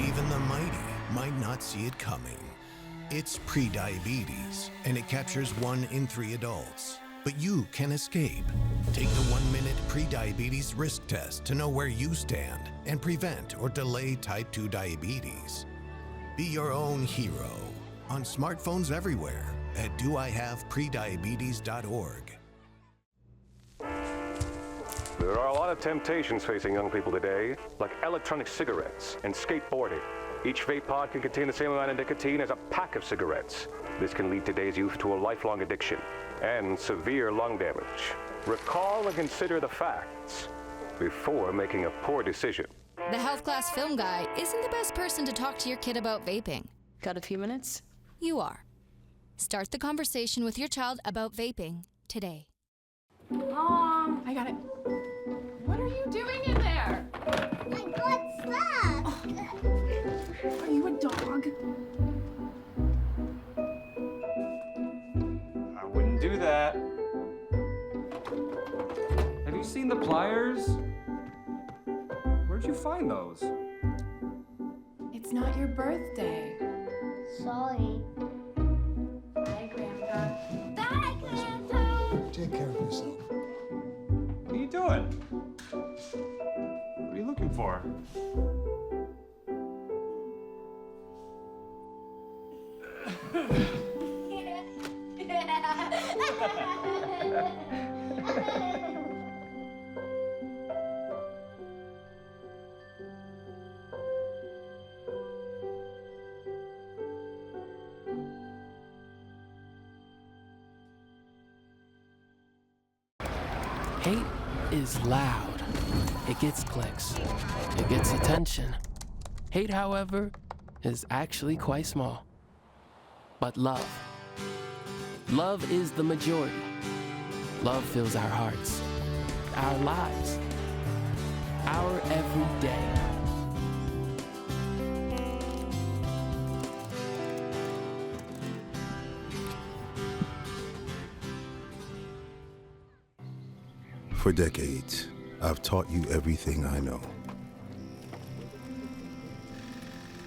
Speaker 15: Even the mighty might not see it coming. It's prediabetes, and it captures 1 in 3 adults. But you can escape. Take the 1-minute prediabetes risk test to know where you stand and prevent or delay type 2 diabetes. Be your own hero on smartphones everywhere at doihaveprediabetes.org.
Speaker 4: There are a lot of temptations facing young people today, like electronic cigarettes and skateboarding. Each vape pod can contain the same amount of nicotine as a pack of cigarettes. This can lead today's youth to a lifelong addiction and severe lung damage. Recall and consider the facts before making a poor decision.
Speaker 5: The health class film guy isn't the best person to talk to your kid about vaping.
Speaker 16: Got a few minutes?
Speaker 5: You are. Start the conversation with your child about vaping today.
Speaker 9: Mom, I got it. What are you doing in there?
Speaker 10: I got stuck.
Speaker 9: Are you a dog?
Speaker 11: I wouldn't do that. Have you seen the pliers? Where'd you find those?
Speaker 9: It's not your birthday.
Speaker 10: Sorry.
Speaker 9: Bye, Grandpa.
Speaker 10: Bye, Grandpa.
Speaker 17: Take care of yourself.
Speaker 11: What are you doing? What are you looking for?
Speaker 18: Hate is loud. It gets clicks. It gets attention. Hate, however, is actually quite small. But love is the majority. Love fills our hearts, our lives, our every day.
Speaker 3: For decades, I've taught you everything I know.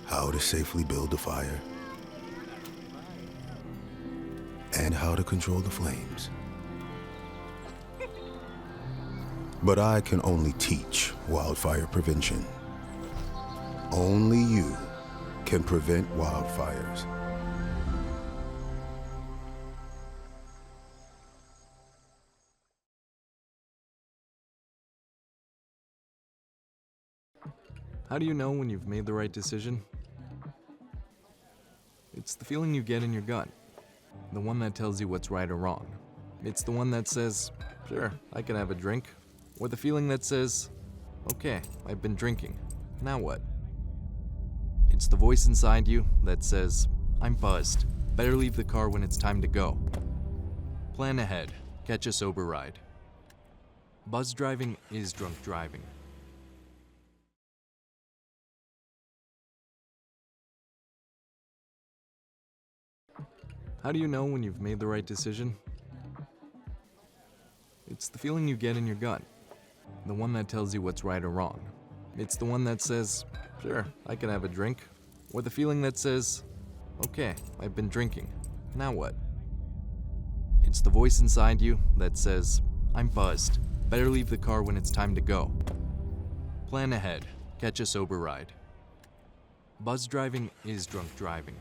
Speaker 3: How to safely build a fire, and how to control the flames. But I can only teach wildfire prevention. Only you can prevent wildfires.
Speaker 16: How do you know when you've made the right decision? It's the feeling you get in your gut. The one that tells you what's right or wrong. It's the one that says, sure, I can have a drink. Or the feeling that says, okay, I've been drinking. Now what? It's the voice inside you that says, I'm buzzed. Better leave the car when it's time to go. Plan ahead. Catch a sober ride. Buzz driving is drunk driving. How do you know when you've made the right decision? It's the feeling you get in your gut. The one that tells you what's right or wrong. It's the one that says, sure, I can have a drink. Or the feeling that says, okay, I've been drinking. Now what? It's the voice inside you that says, I'm buzzed. Better leave the car when it's time to go. Plan ahead. Catch a sober ride. Buzz driving is drunk driving.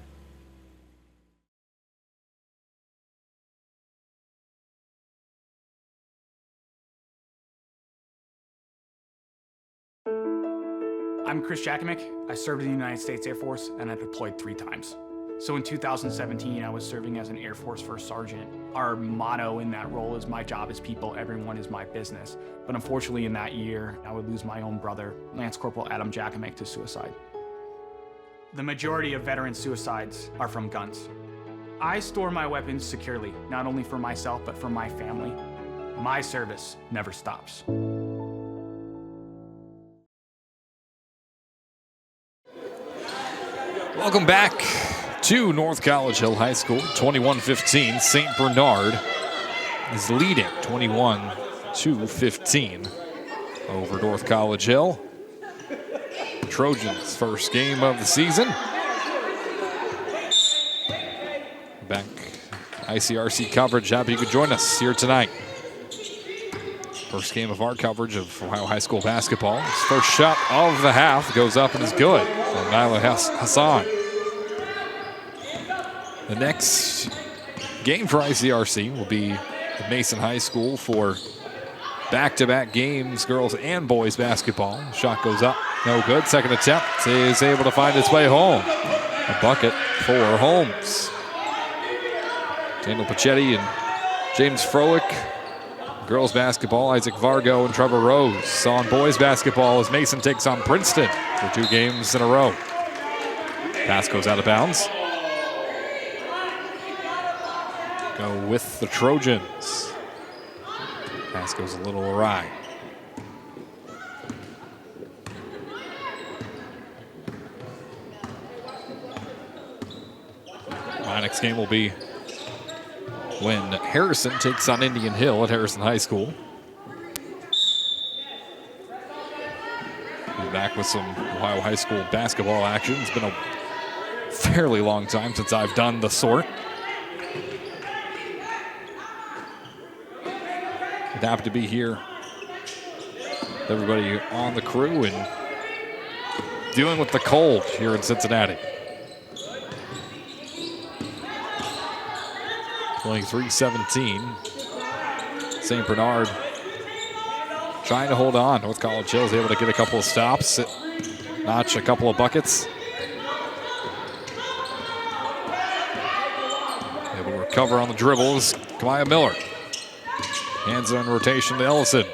Speaker 17: I'm Chris Jakovic. I served in the United States Air Force and I deployed 3 times. So in 2017, I was serving as an Air Force First Sergeant. Our motto in that role is my job is people, everyone is my business. But unfortunately in that year, I would lose my own brother, Lance Corporal Adam Jakovic, to suicide. The majority of veteran suicides are from guns. I store my weapons securely, not only for myself, but for my family. My service never stops.
Speaker 1: Welcome back to North College Hill High School. 21-15. St. Bernard is leading 21-15 over North College Hill. Trojans' first game of the season. Back ICRC coverage. Happy you could join us here tonight. First game of our coverage of Ohio High School basketball. His first shot of the half goes up and is good from Nyla Hassan. The next game for ICRC will be at Mason High School for back-to-back games, girls and boys basketball. Shot goes up, no good. Second attempt is able to find its way home. A bucket for Holmes. Daniel Pachetti and James Froelich. Girls basketball, Isaac Vargo and Trevor Rose. On boys basketball as Mason takes on Princeton for 2 games in a row. Pass goes out of bounds. Go with the Trojans. Pass goes a little awry. My next game will be when Harrison takes on Indian Hill at Harrison High School. We're back with some Ohio High School basketball action. It's been a fairly long time since I've done the sort. Happy to be here. Everybody on the crew and dealing with the cold here in Cincinnati. 23-17. St. Bernard trying to hold on. North College Hill is able to get a couple of stops, notch a couple of buckets. Able to recover on the dribbles. Kamaya Miller. Hands it on rotation to Ellison.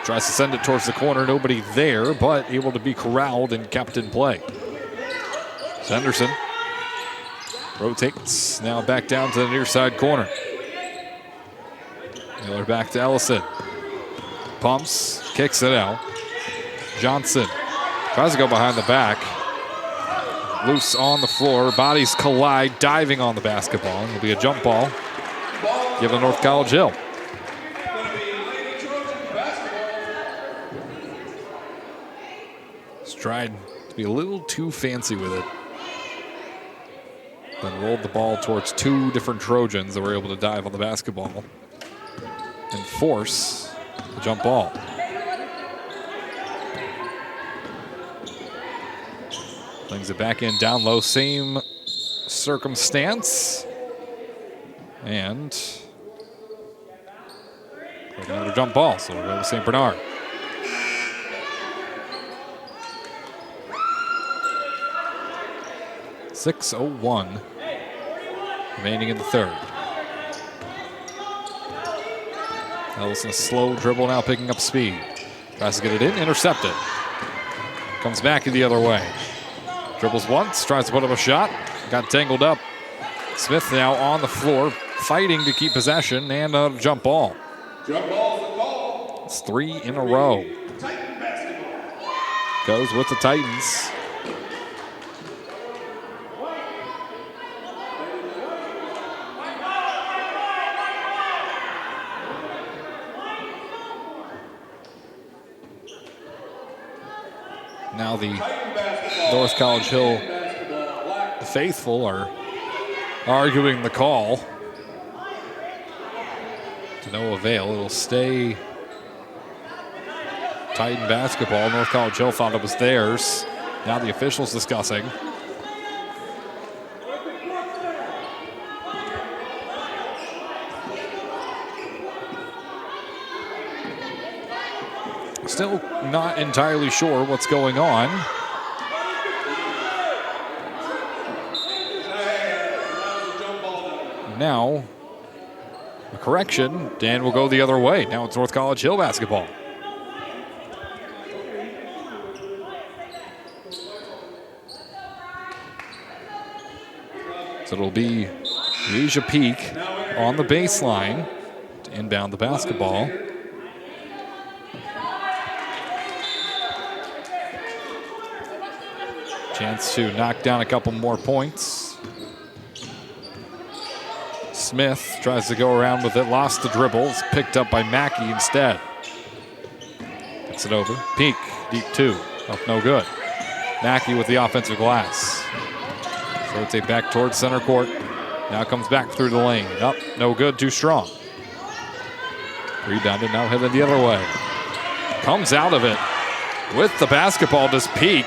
Speaker 1: Tries to send it towards the corner. Nobody there, but able to be corralled and kept in play. Henderson rotates. Now back down to the near side corner. Miller back to Ellison. Pumps. Kicks it out. Johnson tries to go behind the back. Loose on the floor. Bodies collide. Diving on the basketball. It'll be a jump ball. Given North College Hill. Tried to be a little too fancy with it. Then rolled the ball towards 2 different Trojans that were able to dive on the basketball and force the jump ball. Brings it back in down low, same circumstance. And another jump ball, so we'll go to St. Bernard. 6:01 remaining in the third. Ellison, a slow dribble now, picking up speed. Tries to get it in, intercepted. Comes back the other way. Dribbles once, tries to put up a shot. Got tangled up. Smith now on the floor, fighting to keep possession, and a jump ball.
Speaker 2: Jump ball's the call.
Speaker 1: It's 3 in a row.
Speaker 2: Titan basketball.
Speaker 1: Goes with the Titans. Now the North College Hill faithful are arguing the call. To no avail. It'll stay Titan basketball. North College Hill thought it was theirs. Now the officials discussing. Still not entirely sure what's going on. Now, a correction. Dan will go the other way. Now it's North College Hill basketball. So it'll be Asia Peak on the baseline to inbound the basketball. Chance to knock down a couple more points. Smith tries to go around with it, lost the dribbles, picked up by Mackey instead. Gets it over. Peak, deep 2, up no good. Mackey with the offensive glass. Rotate back towards center court. Now comes back through the lane. Up, no good, too strong. Rebounded, now headed the other way. Comes out of it with the basketball, does Peak.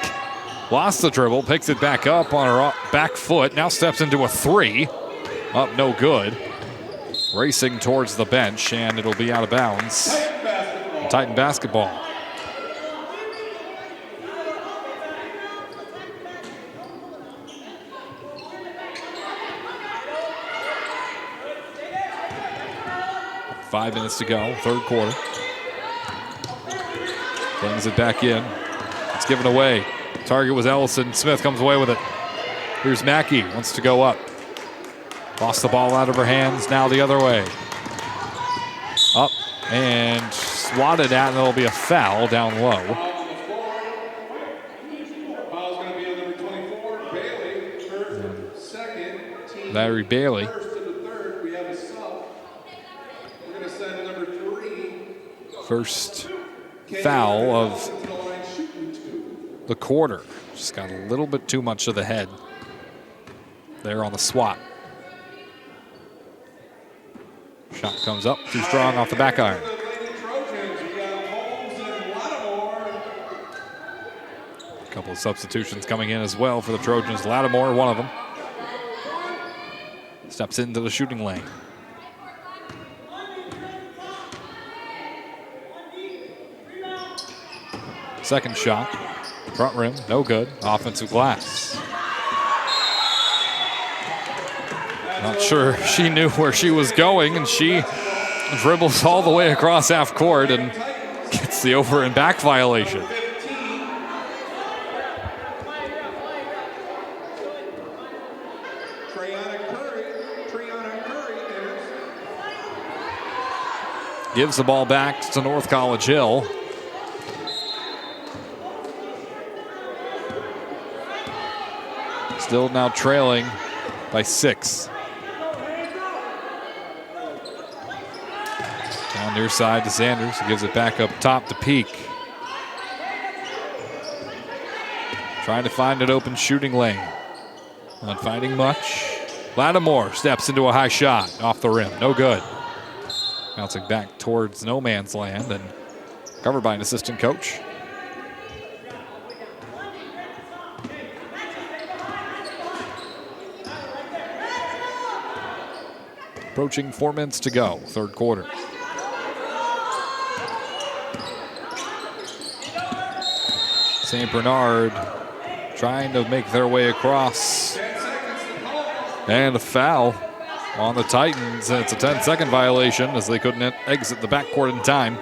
Speaker 1: Lost the dribble, picks it back up on her back foot. Now steps into a 3. Up, no good. Racing towards the bench, and it'll be out of bounds. Titan basketball. Five minutes to go, third quarter. Brings it back in. It's given away. Target was Ellison. Smith comes away with it. Here's Mackey, wants to go up. Lost the ball out of her hands, now the other way. Up and swatted at, and there'll be a foul down low.
Speaker 2: Foul's going to be on number 24, Bailey. First, second, team.
Speaker 1: Larry Bailey.
Speaker 2: First to the third, we have a sub. We're going to send number 3.
Speaker 1: First foul of the quarter. Just got a little bit too much of the head there on the swat. Shot comes up, too strong off the back iron. A couple of substitutions coming in as well for the Trojans. Lattimore, one of them. Steps into the shooting lane. Second shot, front rim, no good. Offensive glass. Not sure she knew where she was going, and she dribbles all the way across half court and gets the over and back violation. Gives the ball back to North College Hill. Still now trailing by 6. Down near side to Sanders. He gives it back up top to Peak. Trying to find an open shooting lane. Not finding much. Lattimore steps into a high shot off the rim. No good. Bouncing back towards no man's land and covered by an assistant coach. Approaching 4 minutes to go, third quarter. St. Bernard trying to make their way across And a foul on the Titans. It's a 10-second violation as they couldn't exit the backcourt in time.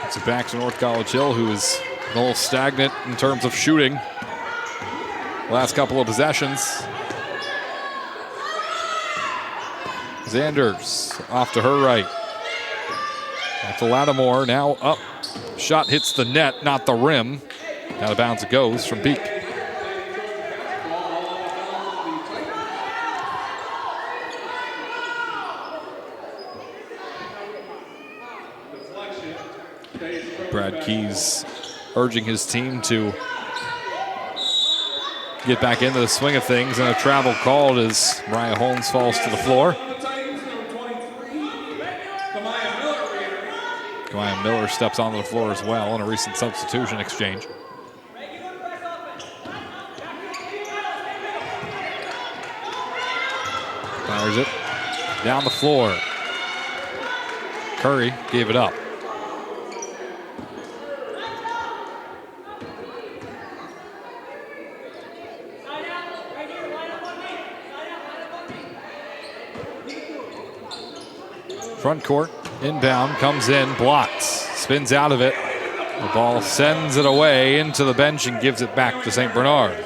Speaker 1: It's back to North College Hill, who is a little stagnant in terms of shooting. Last couple of possessions. Zanders off to her right. Back to Lattimore, now up. Shot hits the net, not the rim. Out of bounds it goes from Beek. Brad Keys urging his team to get back into the swing of things, and a travel called as Mariah Holmes falls to the floor. Kamaya Miller steps onto the floor as well in a recent substitution exchange. Fires it down the floor. Curry gave it up. Front court, inbound, comes in, blocked, spins out of it. The ball sends it away into the bench and gives it back to St. Bernard.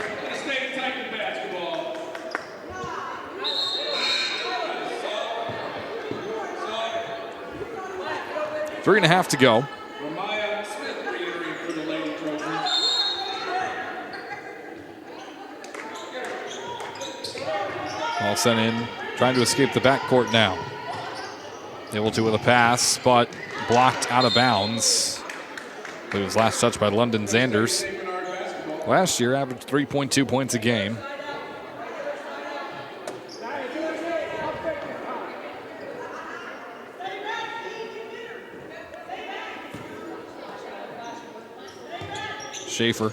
Speaker 1: 3.5 to go. Ball sent in, trying to escape the backcourt now. Able to with a pass, but blocked out of bounds. It was last touched by London Zanders. Last year, averaged 3.2 points a game. Schaefer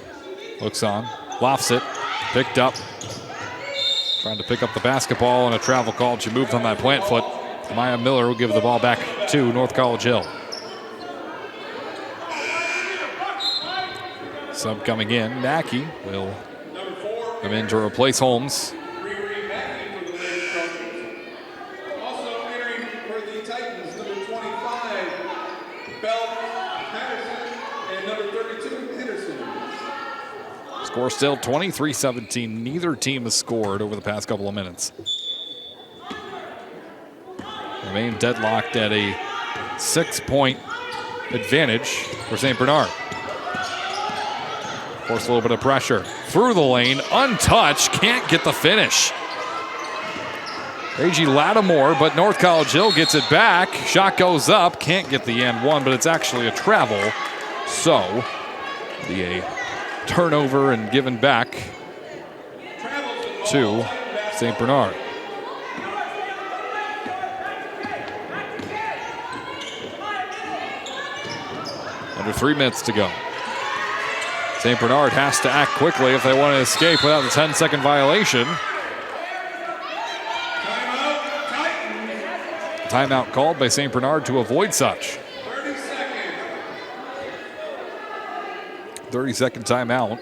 Speaker 1: looks on, lofts it, picked up. Trying to pick up the basketball and a travel call. She moved on that plant foot. Maya Miller will give the ball back to North College Hill. Sub coming in, Mackey will come in to replace Holmes.
Speaker 2: Also entering for the Titans, number 25, Bell Patterson, and number 32, Henderson.
Speaker 1: Score still 23-17. Neither team has scored over the past couple of minutes. Remain deadlocked at a 6-point advantage for St. Bernard. Force a little bit of pressure. Through the lane, untouched, can't get the finish. A.G. Lattimore, but North College Hill gets it back. Shot goes up, can't get the and one, but it's actually a travel. So, a turnover and given back to St. Bernard. Under 3 minutes to go. St. Bernard has to act quickly if they want to escape without the 10-second violation. Timeout called by St. Bernard to avoid such. 30-second timeout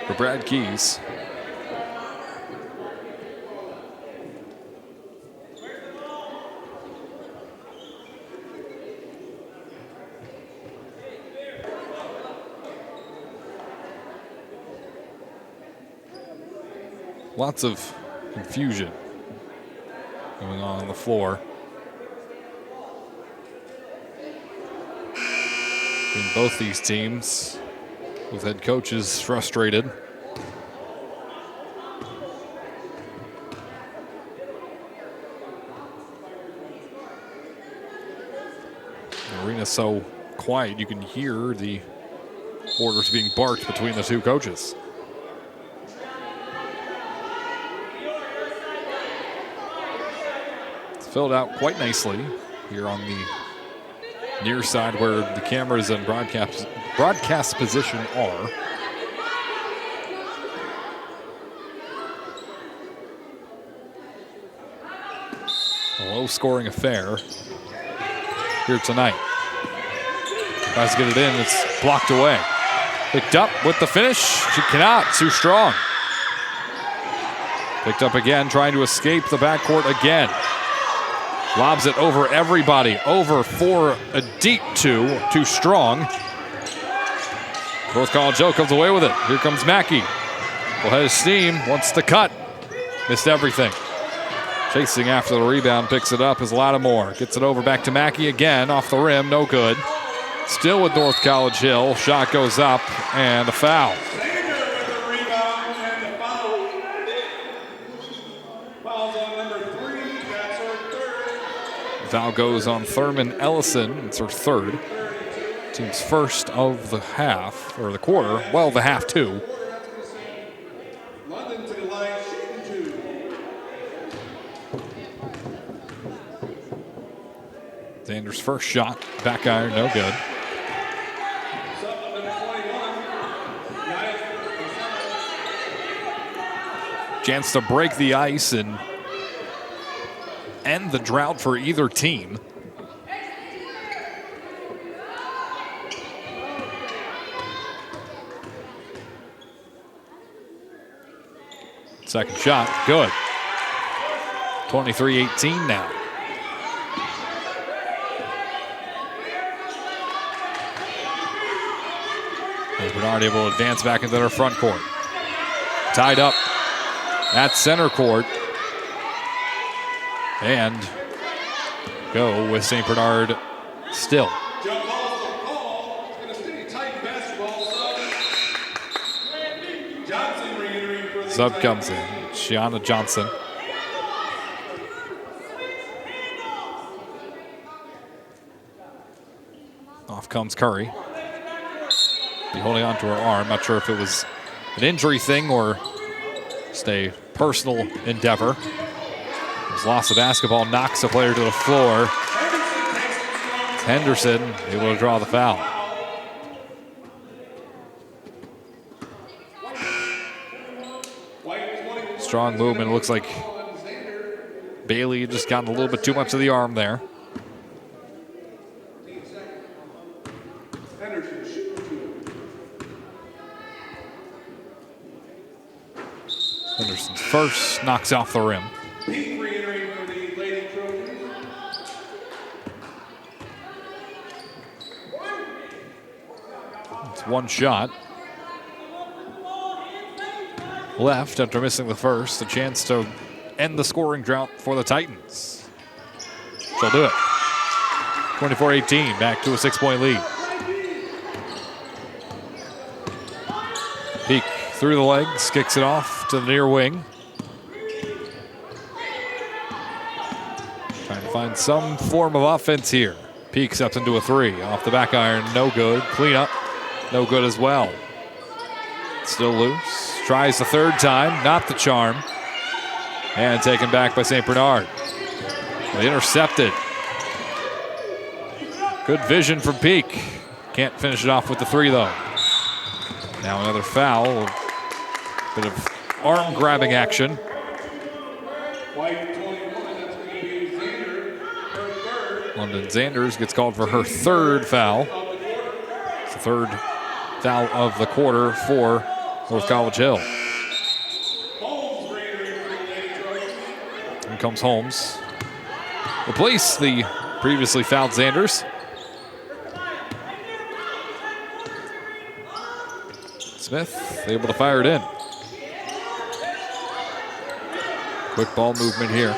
Speaker 1: for Brad Keys. Lots of confusion going on the floor in both these teams, with head coaches frustrated. The arena's so quiet you can hear the orders being barked between the two coaches. Filled out quite nicely here on the near side where the cameras and broadcast position are. A low-scoring affair. here tonight. Tries to get it in. It's blocked away. Picked up with the finish. She cannot. Too strong. Picked up again, trying to escape the backcourt again. Lobs it over everybody. Over for a deep two. Too strong. North College Hill comes away with it. Here comes Mackey. Full head of steam. Wants to cut. Missed everything. Chasing after the rebound. Picks it up is Lattimore. Gets it over back to Mackey again. Off the rim. No good. Still with North College Hill. Shot goes up and a foul. Foul goes on Thurman Ellison. It's her third. Team's first of the half, or the quarter. Well, the half too. Xander's first shot. Back iron, no good. Chance to break the ice and end the drought for either team. Second shot, good. 23-18 now. And Bernard able to dance back into their front court. Tied up at center court. And go with St. Bernard still. Sub comes in. Shiana Johnson. Off comes Curry. Be holding on to her arm. Not sure if it was an injury thing or just a personal endeavor. Lost the basketball, knocks the player to the floor. Henderson able to draw the foul. Strong movement. It looks like Bailey just gotten a little bit too much of the arm there. Henderson's first, knocks off the rim. It's one shot left after missing the first. A chance to end the scoring drought for the Titans. She'll do it. 24-18, back to a 6-point lead. Peak through the legs, kicks it off to the near wing. Trying to find some form of offense here. Peak steps into a three. Off the back iron, no good. Cleanup, no good as well. Still loose. Tries the third time, not the charm. And taken back by St. Bernard. They intercepted. Good vision from Peak. Can't finish it off with the three, though. Now another foul. A bit of arm grabbing action. London Zanders gets called for her third foul. It's the third foul of the quarter for North College Hill. Here comes Holmes. Replace the previously fouled Zanders. Smith able to fire it in. Quick ball movement here.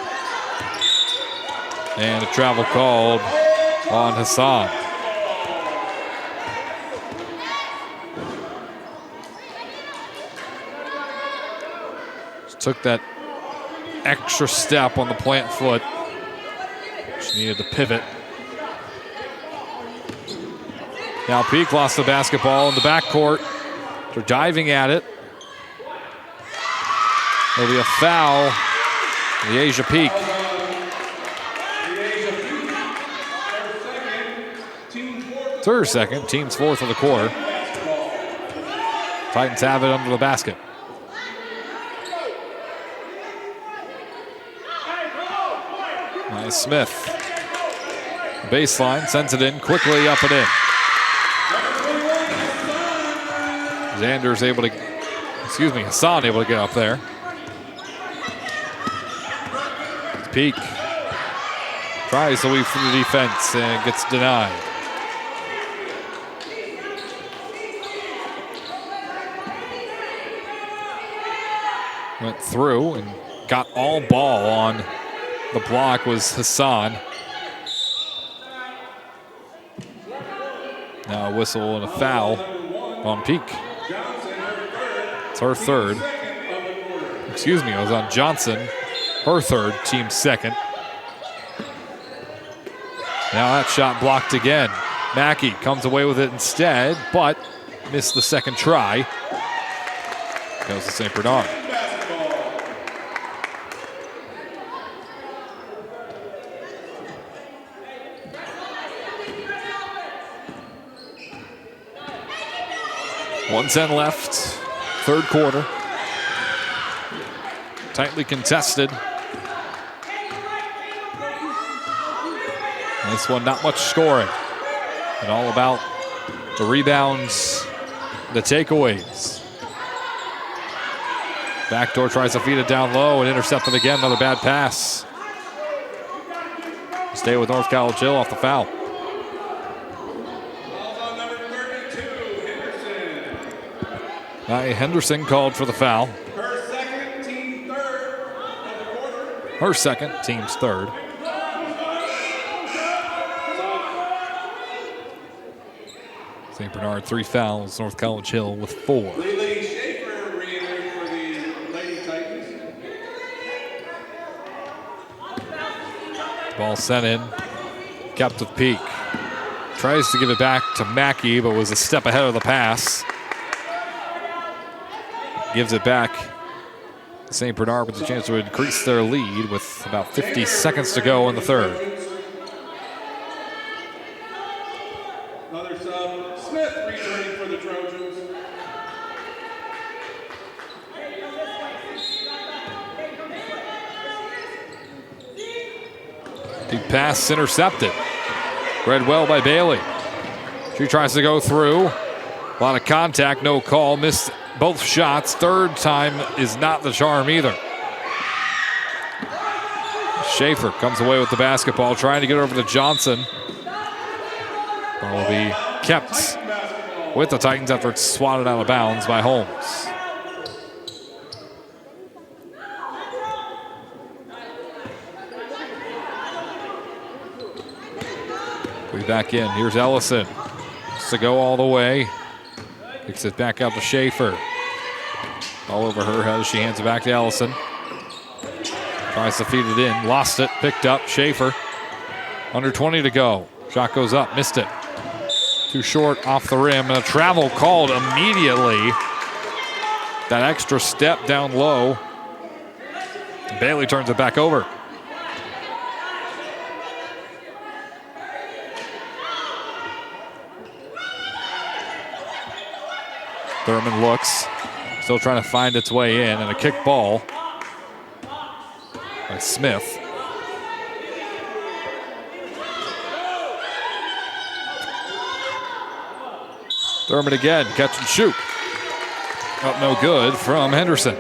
Speaker 1: And a travel called on Hassan. Just took that extra step on the plant foot. She needed to pivot. Now Peak lost the basketball in the backcourt. They're diving at it. There'll be a foul. The Asia Peak. It's her second, team's fourth of the quarter. Titans have it under the basket. Nice Smith. Baseline, sends it in, quickly up and in. Xander's able to, Hassan able to get up there. Peak. Tries to weave through the defense and gets denied. Went through and got all ball on the block was Hassan. Now a whistle and a foul on Peak. It's her third. Excuse me, it was on Johnson. Her third, team second. Now that shot blocked again. Mackey comes away with it instead, but missed the second try. Goes to St. Bernard. .110 left, third quarter. Tightly contested. This one, not much scoring. And all about the rebounds, the takeaways. Backdoor tries to feed it down low and intercepted again. Another bad pass. Stay with North College Hill off the foul. Henderson called for the foul.
Speaker 2: Her second, team third of the quarter.
Speaker 1: Her second, team's third. St. Bernard, 3 fouls. North College Hill with 4.
Speaker 2: Lily Schaefer re-entering for the Lady Titans.
Speaker 1: Ball sent in. Kept with Peak. Tries to give it back to Mackey, but was a step ahead of the pass. Gives it back. St. Bernard with a chance to increase their lead with about 50 seconds to go in the third.
Speaker 2: Another sub, Smith returning for the Trojans.
Speaker 1: Deep pass intercepted. Read well by Bailey. She tries to go through. A lot of contact, no call. Missed both shots. Third time is not the charm either. Schaefer comes away with the basketball, trying to get over to Johnson. Ball will be kept with the Titans after it's swatted out of bounds by Holmes. We back in. Here's Ellison. Wants to go all the way. Kicks it back out to Schaefer. All over her head as she hands it back to Ellison. Tries to feed it in. Lost it. Picked up. Schaefer. Under 20 to go. Shot goes up. Missed it. Too short off the rim. And a travel called immediately. That extra step down low. Bailey turns it back over. Thurman looks, still trying to find its way in, and a kick ball by Smith. Thurman again, catch and shoot. Up no good from Henderson.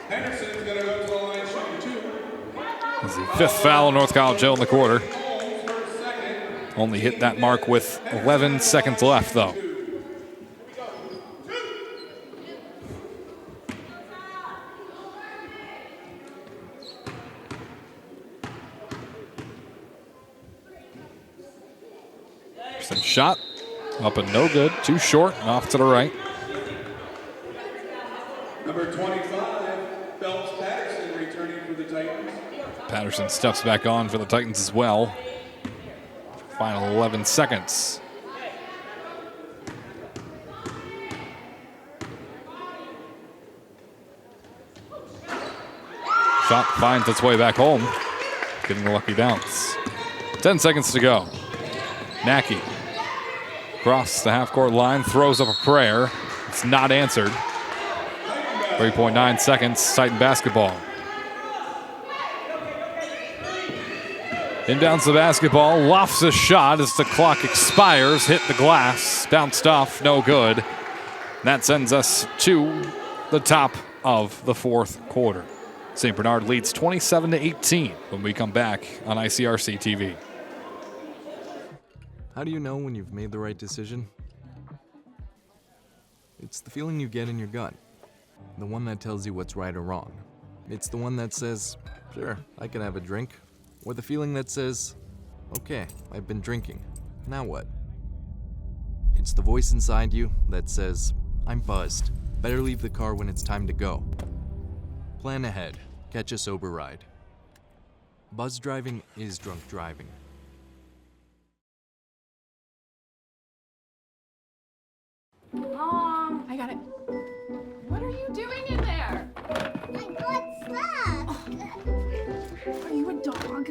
Speaker 2: Henderson's going to go to the line shooting 2.
Speaker 1: It's the 5th foul in North College Hill in the quarter. Only hit that mark with 11 seconds left, though. Shot up and no good. Too short and off to the right.
Speaker 2: Number 25, Phelps Patterson returning for the Titans.
Speaker 1: Patterson steps back on for the Titans as well. Final 11 seconds. Shot finds its way back home. Getting a lucky bounce. 10 seconds to go. Mackey across the half-court line, throws up a prayer. It's not answered. 3.9 seconds, Titan basketball. Inbounds the basketball, lofts a shot as the clock expires, hit the glass, bounced off, no good. That sends us to the top of the fourth quarter. St. Bernard leads 27-18 when we come back on ICRC-TV.
Speaker 16: How do you know when you've made the right decision? It's the feeling you get in your gut. The one that tells you what's right or wrong. It's the one that says, sure, I can have a drink. Or the feeling that says, okay, I've been drinking. Now what? It's the voice inside you that says, I'm buzzed. Better leave the car when it's time to go. Plan ahead. Catch a sober ride. Buzz driving is drunk driving.
Speaker 9: Mom, I got it. What are you doing in there?
Speaker 10: I got stuck.
Speaker 9: Are you a dog?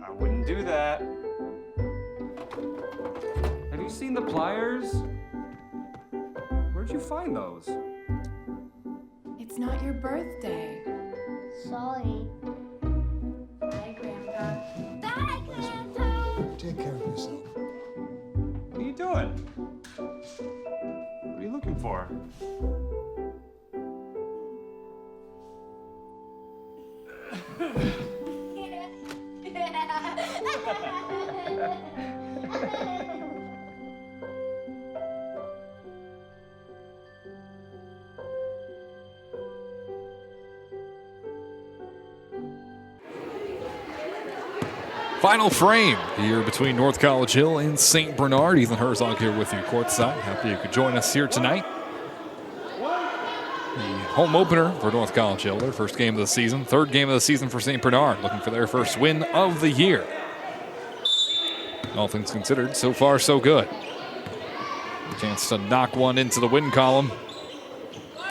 Speaker 11: I wouldn't do that. Have you seen the pliers? Where'd you find those?
Speaker 9: It's not your birthday.
Speaker 10: Sorry.
Speaker 9: Bye, Grandpa.
Speaker 10: Bye, Grandpa.
Speaker 19: Take care of yourself.
Speaker 11: What are you doing? What are you looking for?
Speaker 1: Final frame here between North College Hill and St. Bernard. Ethan Herzog here with you courtside. Happy you could join us here tonight. The home opener for North College Hill, their first game of the season. Third game of the season for St. Bernard, looking for their first win of the year. All things considered, so far so good. Chance to knock one into the win column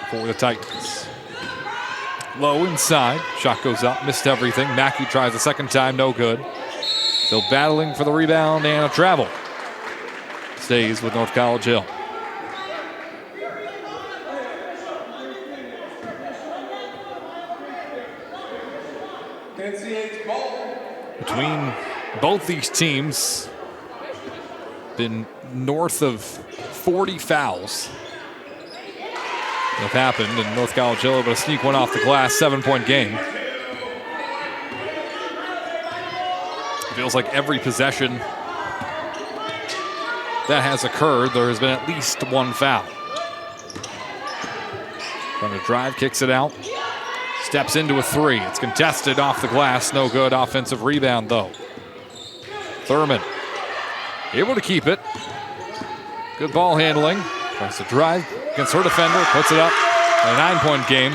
Speaker 1: for the Titans. Low inside, shot goes up, missed everything. Mackey tries a second time, no good. Still battling for the rebound and a travel. Stays with North College Hill. Between both these teams, been north of 40 fouls have happened, and North College Hill able to sneak one off the glass, 7-point game. Feels like every possession that has occurred, there has been at least one foul. Trying to drive, kicks it out. Steps into a three. It's contested off the glass. No good. Offensive rebound, though. Thurman able to keep it. Good ball handling. Tries to drive against her defender. Puts it up. A 9-point game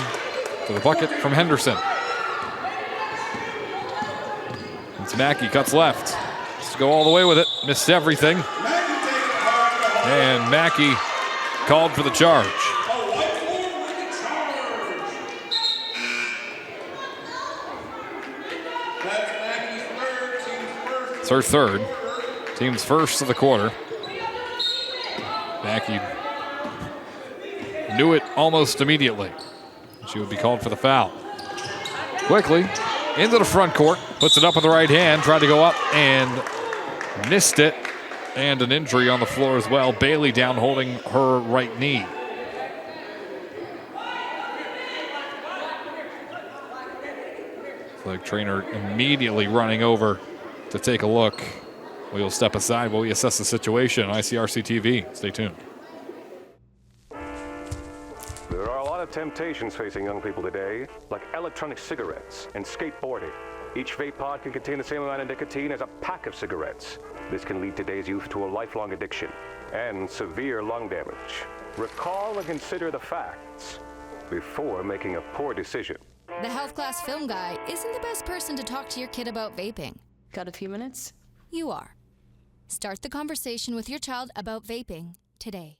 Speaker 1: for the bucket from Henderson. It's Mackey, cuts left. Let's go all the way with it. Missed everything. And Mackey called for the charge. It's her third. Team's first of the quarter. Mackey knew it almost immediately. She would be called for the foul. Quickly into the front court, puts it up with the right hand, tried to go up and missed it. And an injury on the floor as well. Bailey down holding her right knee. The trainer immediately running over to take a look. We'll step aside while we assess the situation on ICRC-TV. Stay tuned.
Speaker 4: There are a lot of temptations facing young people today, like electronic cigarettes and skateboarding. Each vape pod can contain the same amount of nicotine as a pack of cigarettes. This can lead today's youth to a lifelong addiction and severe lung damage. Recall and consider the facts before making a poor decision.
Speaker 5: The health class film guy isn't the best person to talk to your kid about vaping.
Speaker 20: Got a few minutes?
Speaker 5: You are. Start the conversation with your child about vaping today.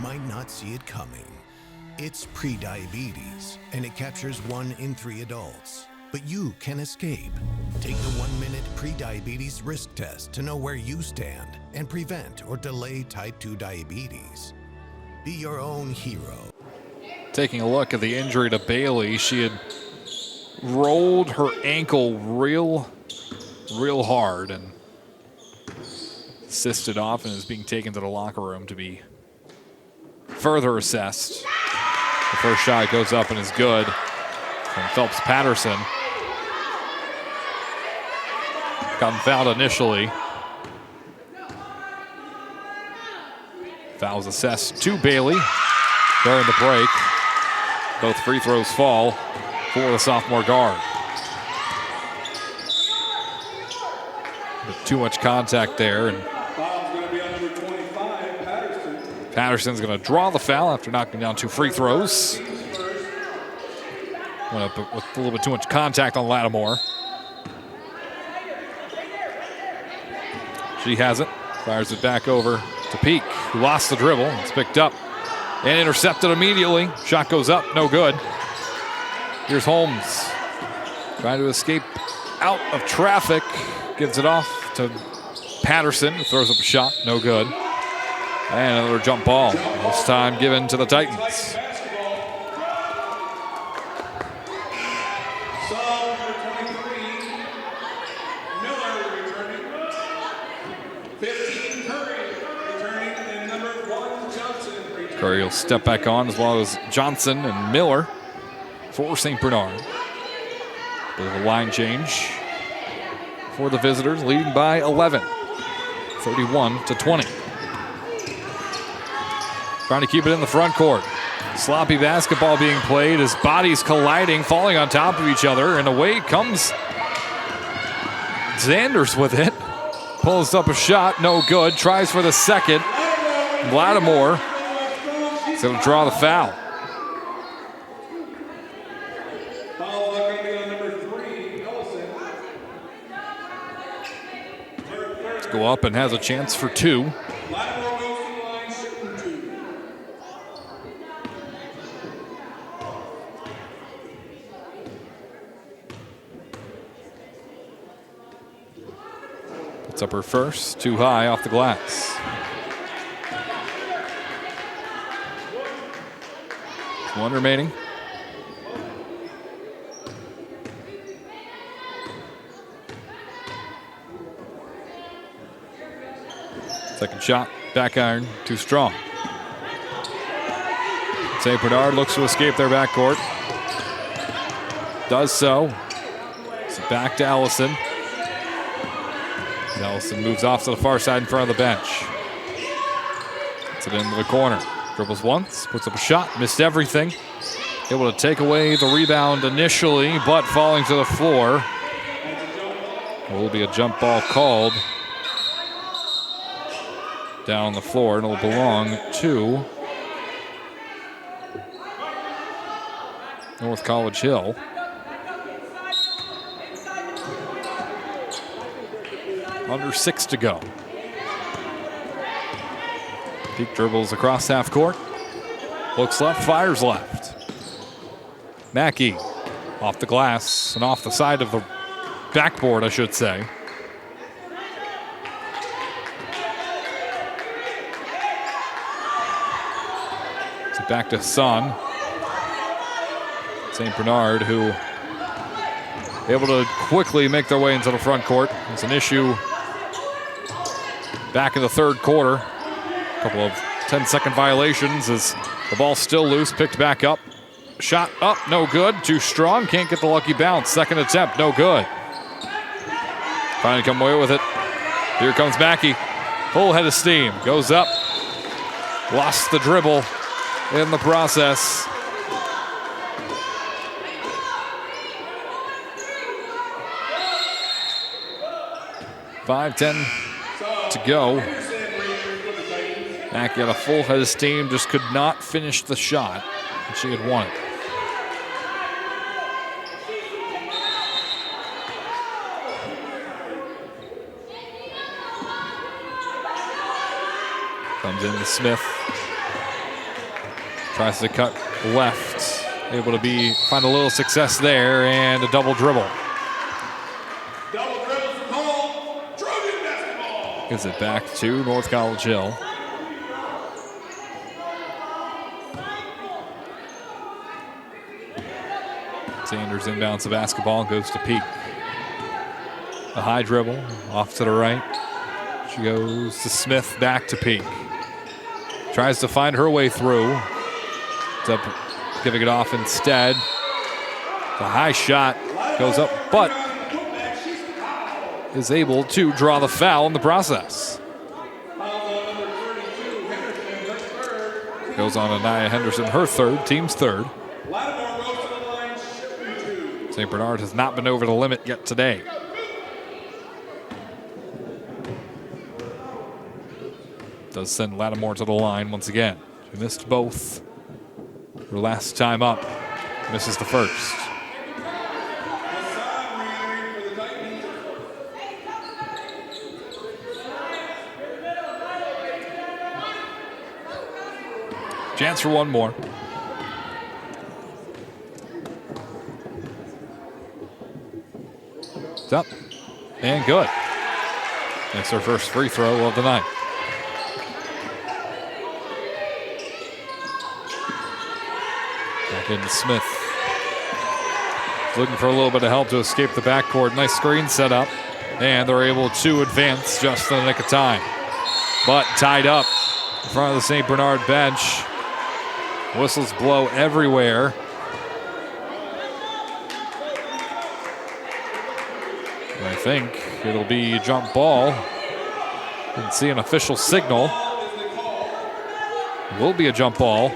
Speaker 15: might not see it coming. It's prediabetes, and it captures 1 in 3 adults. But you can escape. Take the 1-minute prediabetes risk test to know where you stand and prevent or delay type 2 diabetes. Be your own hero.
Speaker 1: Taking a look at the injury to Bailey, she had rolled her ankle real hard and assisted off and is being taken to the locker room to be further assessed. The first shot goes up and is good from Phelps Patterson. Gotten fouled initially. Fouls assessed to Bailey during the break. Both free throws fall for the sophomore guard. But too much contact there, and Patterson's going to draw the foul after knocking down 2 free throws. Went up with a little bit too much contact on Lattimore. She has it. Fires it back over to Peak, who lost the dribble. It's picked up and intercepted immediately. Shot goes up, no good. Here's Holmes trying to escape out of traffic. Gives it off to Patterson, who throws up a shot, no good. And another jump ball, this time given to the Titans. Curry will step back on, as well as Johnson and Miller for St. Bernard. Bit of a line change for the visitors, leading by 11, 31-20. Trying to keep it in the front court. Sloppy basketball being played as bodies colliding, falling on top of each other, and away comes Zanders with it. Pulls up a shot, no good. Tries for the second. Lattimore is going to draw the foul. Let's go up and has a chance for 2. It's up her first, too high off the glass. One remaining. Second shot, back iron, too strong. St. Bernard looks to escape their backcourt. Does so. It's back to Ellison. Ellison moves off to the far side in front of the bench. Gets it into the corner. Dribbles once, puts up a shot, missed everything. Able to take away the rebound initially, but falling to the floor. There will be a jump ball called down on the floor, and it will belong to North College Hill. Under 6 to go. Peak dribbles across half court. Looks left, fires left. Mackey off the glass and off the side of the backboard, I should say. So back to Sun. St. Bernard, who able to quickly make their way into the front court. It's an issue back in the third quarter. A couple of 10-second violations as the ball's still loose, picked back up. Shot up, no good, too strong, can't get the lucky bounce. Second attempt, no good. Trying to come away with it. Here comes Mackey, full head of steam, goes up. Lost the dribble in the process. .5:10 to go. Mackey had a full head of steam, just could not finish the shot. And she had won it. Comes in to Smith. Tries to cut left. Able to find a little success there, and a double dribble.
Speaker 2: Double dribbles called. Trojan basketball.
Speaker 1: Gives it back to North College Hill. Sanders inbounds the basketball and goes to Peak. A high dribble off to the right. She goes to Smith, back to Peak. Tries to find her way through. Ends up giving it off instead. The high shot goes up, but is able to draw the foul in the process. Goes on to Nia Henderson, her third, team's third. St. Bernard has not been over the limit yet today. Does send Lattimore to the line once again. She missed both her last time up. Misses the first. Chance for one more. It's up and good. That's her first free throw of the night. Back into Smith. Looking for a little bit of help to escape the backcourt. Nice screen set up. And they're able to advance just in the nick of time. But tied up in front of the St. Bernard bench. Whistles blow everywhere. And I think it'll be a jump ball. Didn't see an official signal. It will be a jump ball.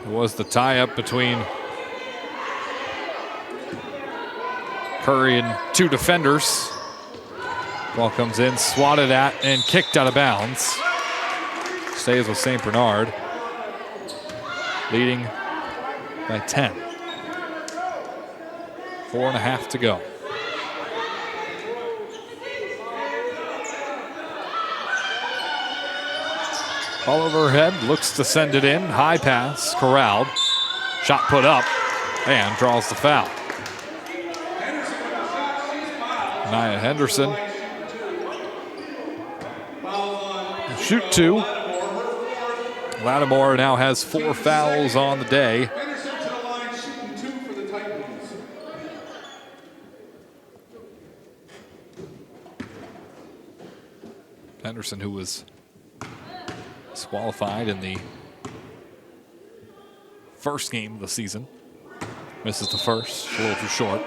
Speaker 1: It was the tie-up between Curry and two defenders. Ball comes in, swatted at, and kicked out of bounds. Stays with St. Bernard, leading by 10. 4.5 to go. Ball over her head, looks to send it in. High pass, corralled. Shot put up, and draws the foul. Nia Henderson. Shoot two. Lattimore now has 4 fouls on the day. Henderson, who was disqualified in the first game of the season, misses the first, a little too short.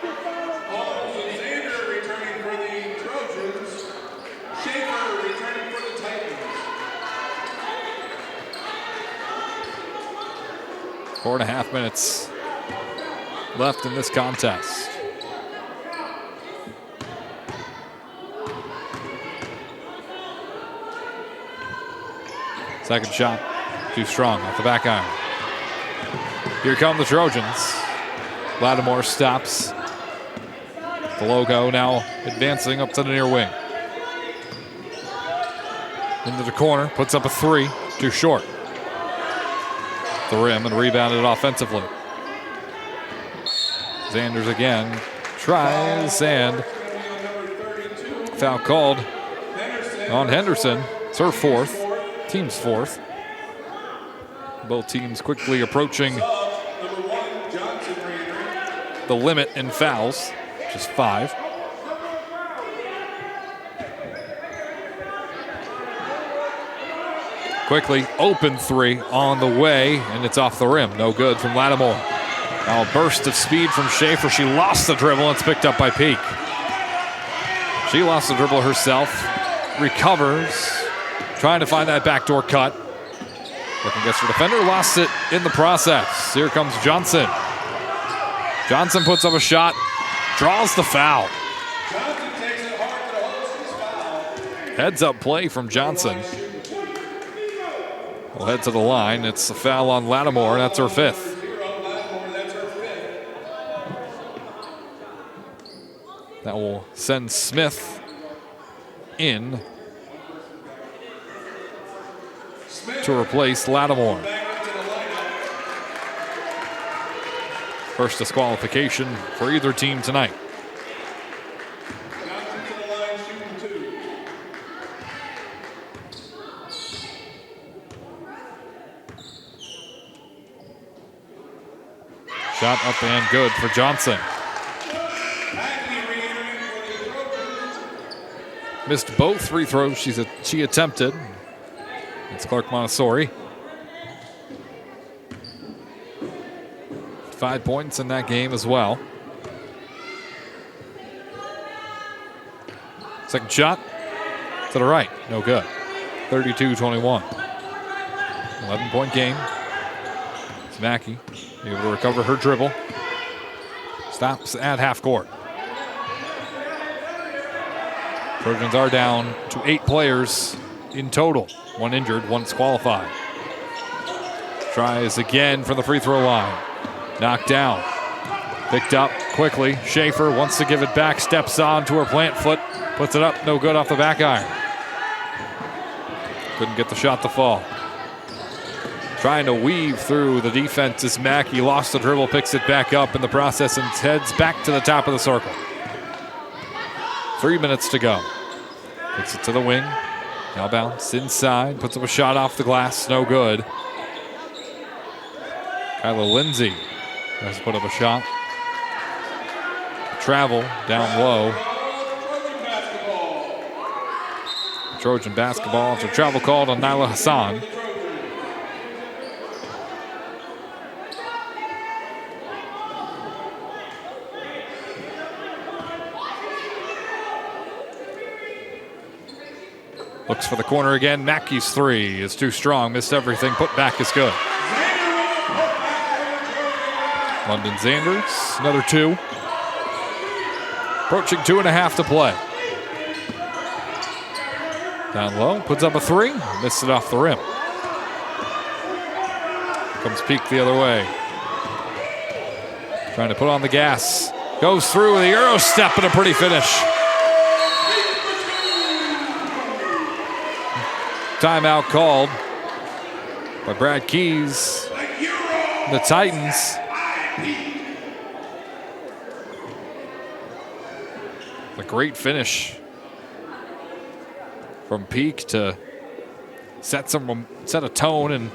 Speaker 2: Returning for the Trojans. Schaefer returning for the Titans.
Speaker 1: 4.5 minutes left in this contest. Second shot, too strong off the back iron. Here come the Trojans. Lattimore stops. The logo now advancing up to the near wing. Into the corner, puts up a 3, too short. The rim and rebounded offensively. Sanders again tries, and foul called on Henderson. It's her 4th. Team's 4th. Both teams quickly approaching the limit in fouls, which is 5. Quickly, open 3 on the way, and it's off the rim. No good from Lattimore. Now a burst of speed from Schaefer. She lost the dribble. It's picked up by Peak. She lost the dribble herself. Recovers. Trying to find that backdoor cut. Looking against her defender, lost it in the process. Here comes Johnson. Johnson puts up a shot, draws the foul. Heads up play from Johnson. We'll head to the line. It's a foul on Lattimore, and that's her 5th. That will send Smith in to replace Lattimore. First disqualification for either team tonight. Shot up and good for Johnson. Missed both free throws she attempted. It's Clark Montessori. 5 points in that game as well. Second shot to the right, no good. 32-21. 11-point game. It's Mackey able to recover her dribble. Stops at half court. Trojans are down to 8 players in total. 1 injured, 1 disqualified. Tries again from the free throw line. Knocked down. Picked up quickly. Schaefer wants to give it back. Steps on to her plant foot. Puts it up. No good off the back iron. Couldn't get the shot to fall. Trying to weave through the defense is Mackey. Lost the dribble. Picks it back up in the process and heads back to the top of the circle. 3 minutes to go. Puts it to the wing. Now bounce inside. Puts up a shot off the glass. No good. Kyla Lindsay has put up a shot. Travel down low. Trojan basketball after travel called on Nyla Hassan. Looks for the corner again. Mackey's three is too strong. Missed everything. Put back is good. London Zanders, another 2. Approaching 2.5 to play. Down low, puts up a 3. Missed it off the rim. Comes Peak the other way. Trying to put on the gas. Goes through with a Euro step and a pretty finish. Timeout called by Brad Keys. The Titans. A great finish from Peak to set a tone and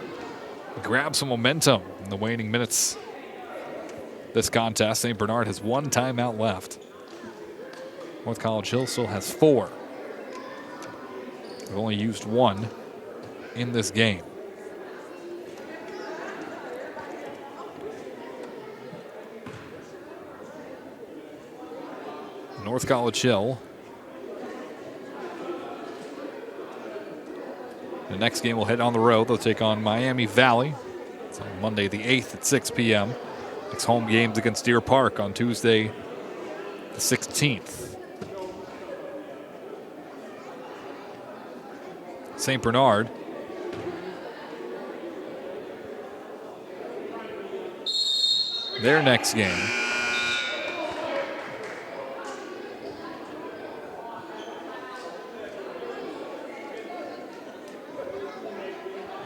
Speaker 1: grab some momentum in the waning minutes. This contest, St. Bernard has 1 timeout left. North College Hill still has 4. They've only used 1 in this game. North College Hill. The next game will head on the road. They'll take on Miami Valley. It's on Monday the 8th at 6 p.m. It's home games against Deer Park on Tuesday the 16th. St. Bernard. Their next game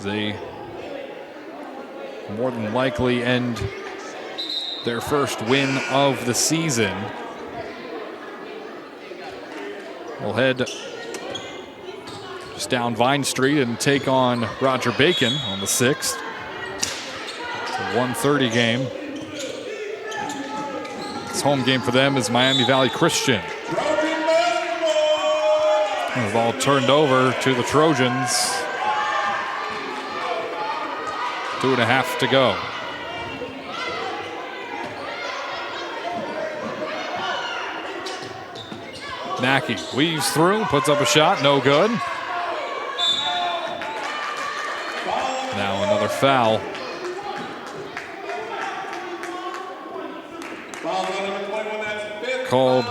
Speaker 1: they more than likely end their first win of the season. We'll head just down Vine Street and take on Roger Bacon on the 6th. It's a 1:30 game. This home game for them is Miami Valley Christian. The ball turned over to the Trojans. 2.5 to go. Mackey weaves through, puts up a shot, no good. Now another foul. Called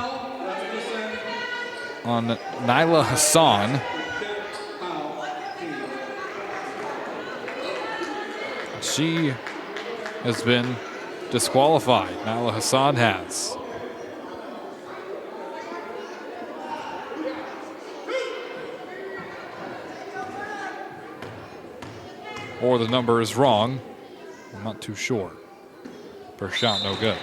Speaker 1: on Nyla Hassan. She has been disqualified. Nyla Hassan has. or the number is wrong. I'm not too sure. First shot, no good.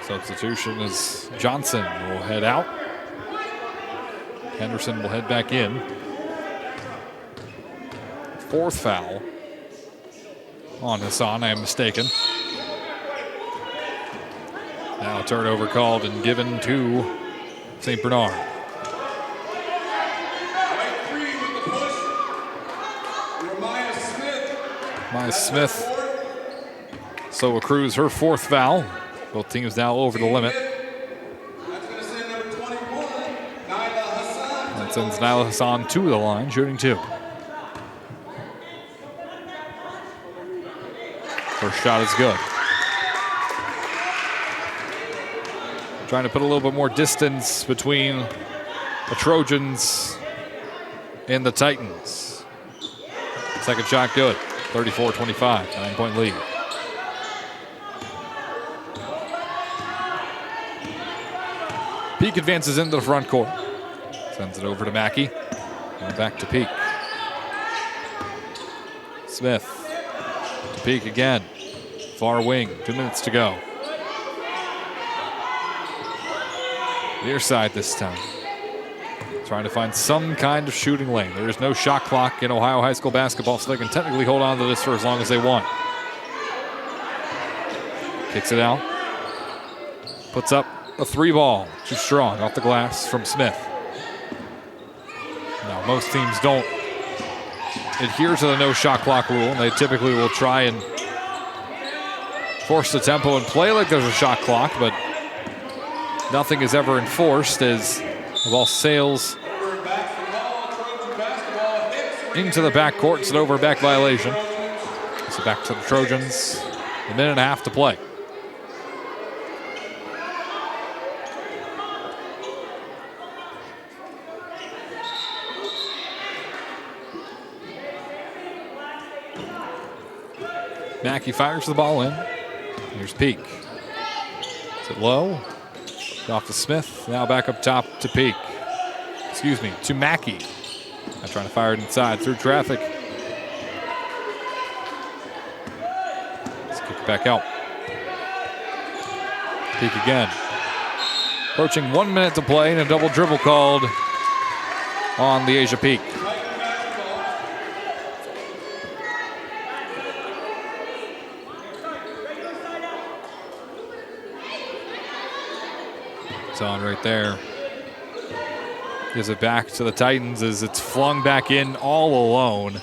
Speaker 1: Substitution is Johnson will head out. Henderson will head back in. Fourth foul on Hassan, I am mistaken. Now a turnover called and given to St. Bernard. Maya Smith so accrues her fourth foul. Both teams now over the limit. That sends Nyla Hassan to the line, shooting 2. First shot is good. Trying to put a little bit more distance between the Trojans and the Titans. Second shot good. 34-25, 9-point lead. Peak advances into the front court. Sends it over to Mackey. And back to Peak. Smith to Peak again. Far wing, 2 minutes to go. Near side this time. Trying to find some kind of shooting lane. There is no shot clock in Ohio high school basketball, so they can technically hold on to this for as long as they want. Kicks it out. Puts up a 3-ball. Too strong off the glass from Smith. Now, most teams don't adhere to the no shot clock rule, and they typically will try and force the tempo and play like there's a shot clock, but nothing is ever enforced as the ball sails into the backcourt. It's an over-back violation. So back to the Trojans. A minute and a half to play. Mackey fires the ball in. Here's Peak. Is it low? Off to Smith. Now back up top to Peak. Excuse me, to Mackey. Now trying to fire it inside through traffic. Let's kick it back out. Peak again. Approaching 1 minute to play and a double dribble called on the Asia Peak. It's on right there. Gives it back to the Titans as it's flung back in all alone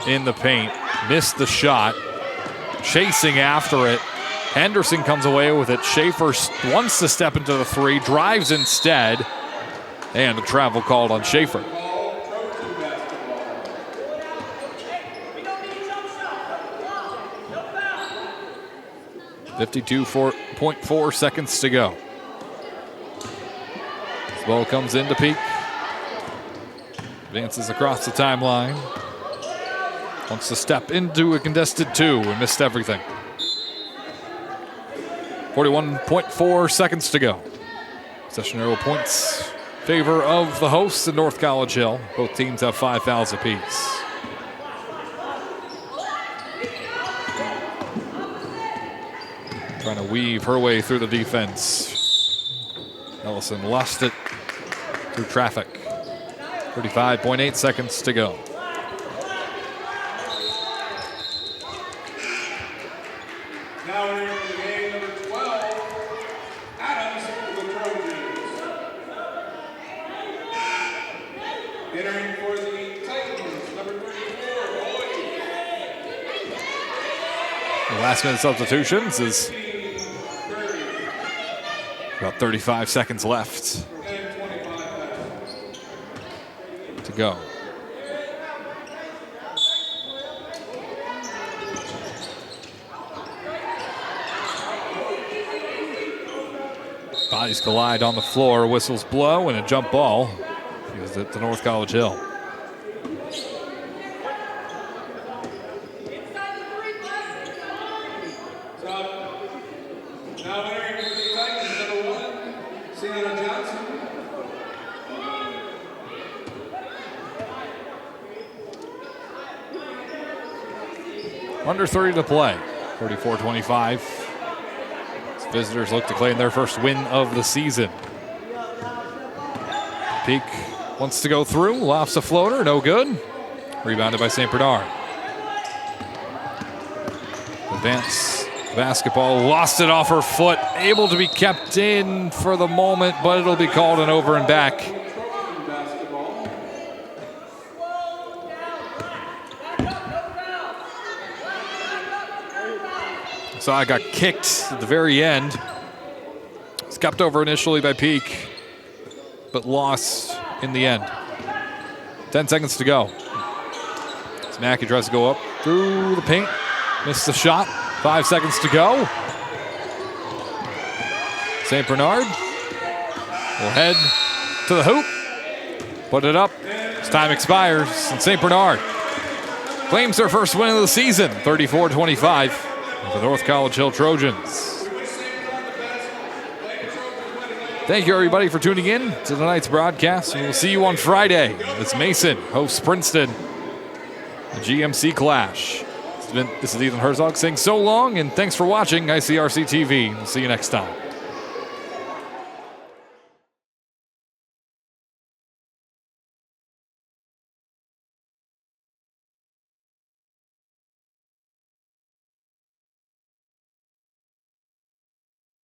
Speaker 1: in the paint. Missed the shot. Chasing after it. Henderson comes away with it. Schaefer wants to step into the 3, drives instead. And a travel called on Schaefer. .4 seconds to go. Ball comes into Peak. Advances across the timeline. Wants to step into a contested 2 and missed everything. 41.4 seconds to go. Possession arrow points favor of the hosts in North College Hill. Both teams have 5 fouls apiece. Trying to weave her way through the defense. Ellison lost it through traffic. 35.8 seconds to go.
Speaker 2: Now entering for the game, number 12, Adams for the Trojans. Entering for the Titans, number 34, Boyd.
Speaker 1: The last minute substitutions is about 35 seconds left to go. Bodies collide on the floor, whistles blow, and a jump ball gives it to North College Hill.
Speaker 2: Now entering for the Titans, number 1, Sienna Johnson.
Speaker 1: Under 30 to play. 34-25. Visitors look to claim their first win of the season. Peak wants to go through, lofts a floater, no good. Rebounded by St. Bernard. Advance basketball, lost it off her foot, able to be kept in for the moment, but it'll be called an over and back. So I got kicked at the very end. It's kept over initially by Peak, but lost in the end. 10 seconds to go. Mackey tries to go up through the paint. Missed the shot. 5 seconds to go. St. Bernard will head to the hoop. Put it up. As time expires, and St. Bernard claims their first win of the season, 34-25, for the North College Hill Trojans. Thank you, everybody, for tuning in to tonight's broadcast, and we'll see you on Friday as Mason hosts Princeton, the GMC Clash. This is Ethan Herzog saying so long, and thanks for watching ICRC-TV. We'll see you next time.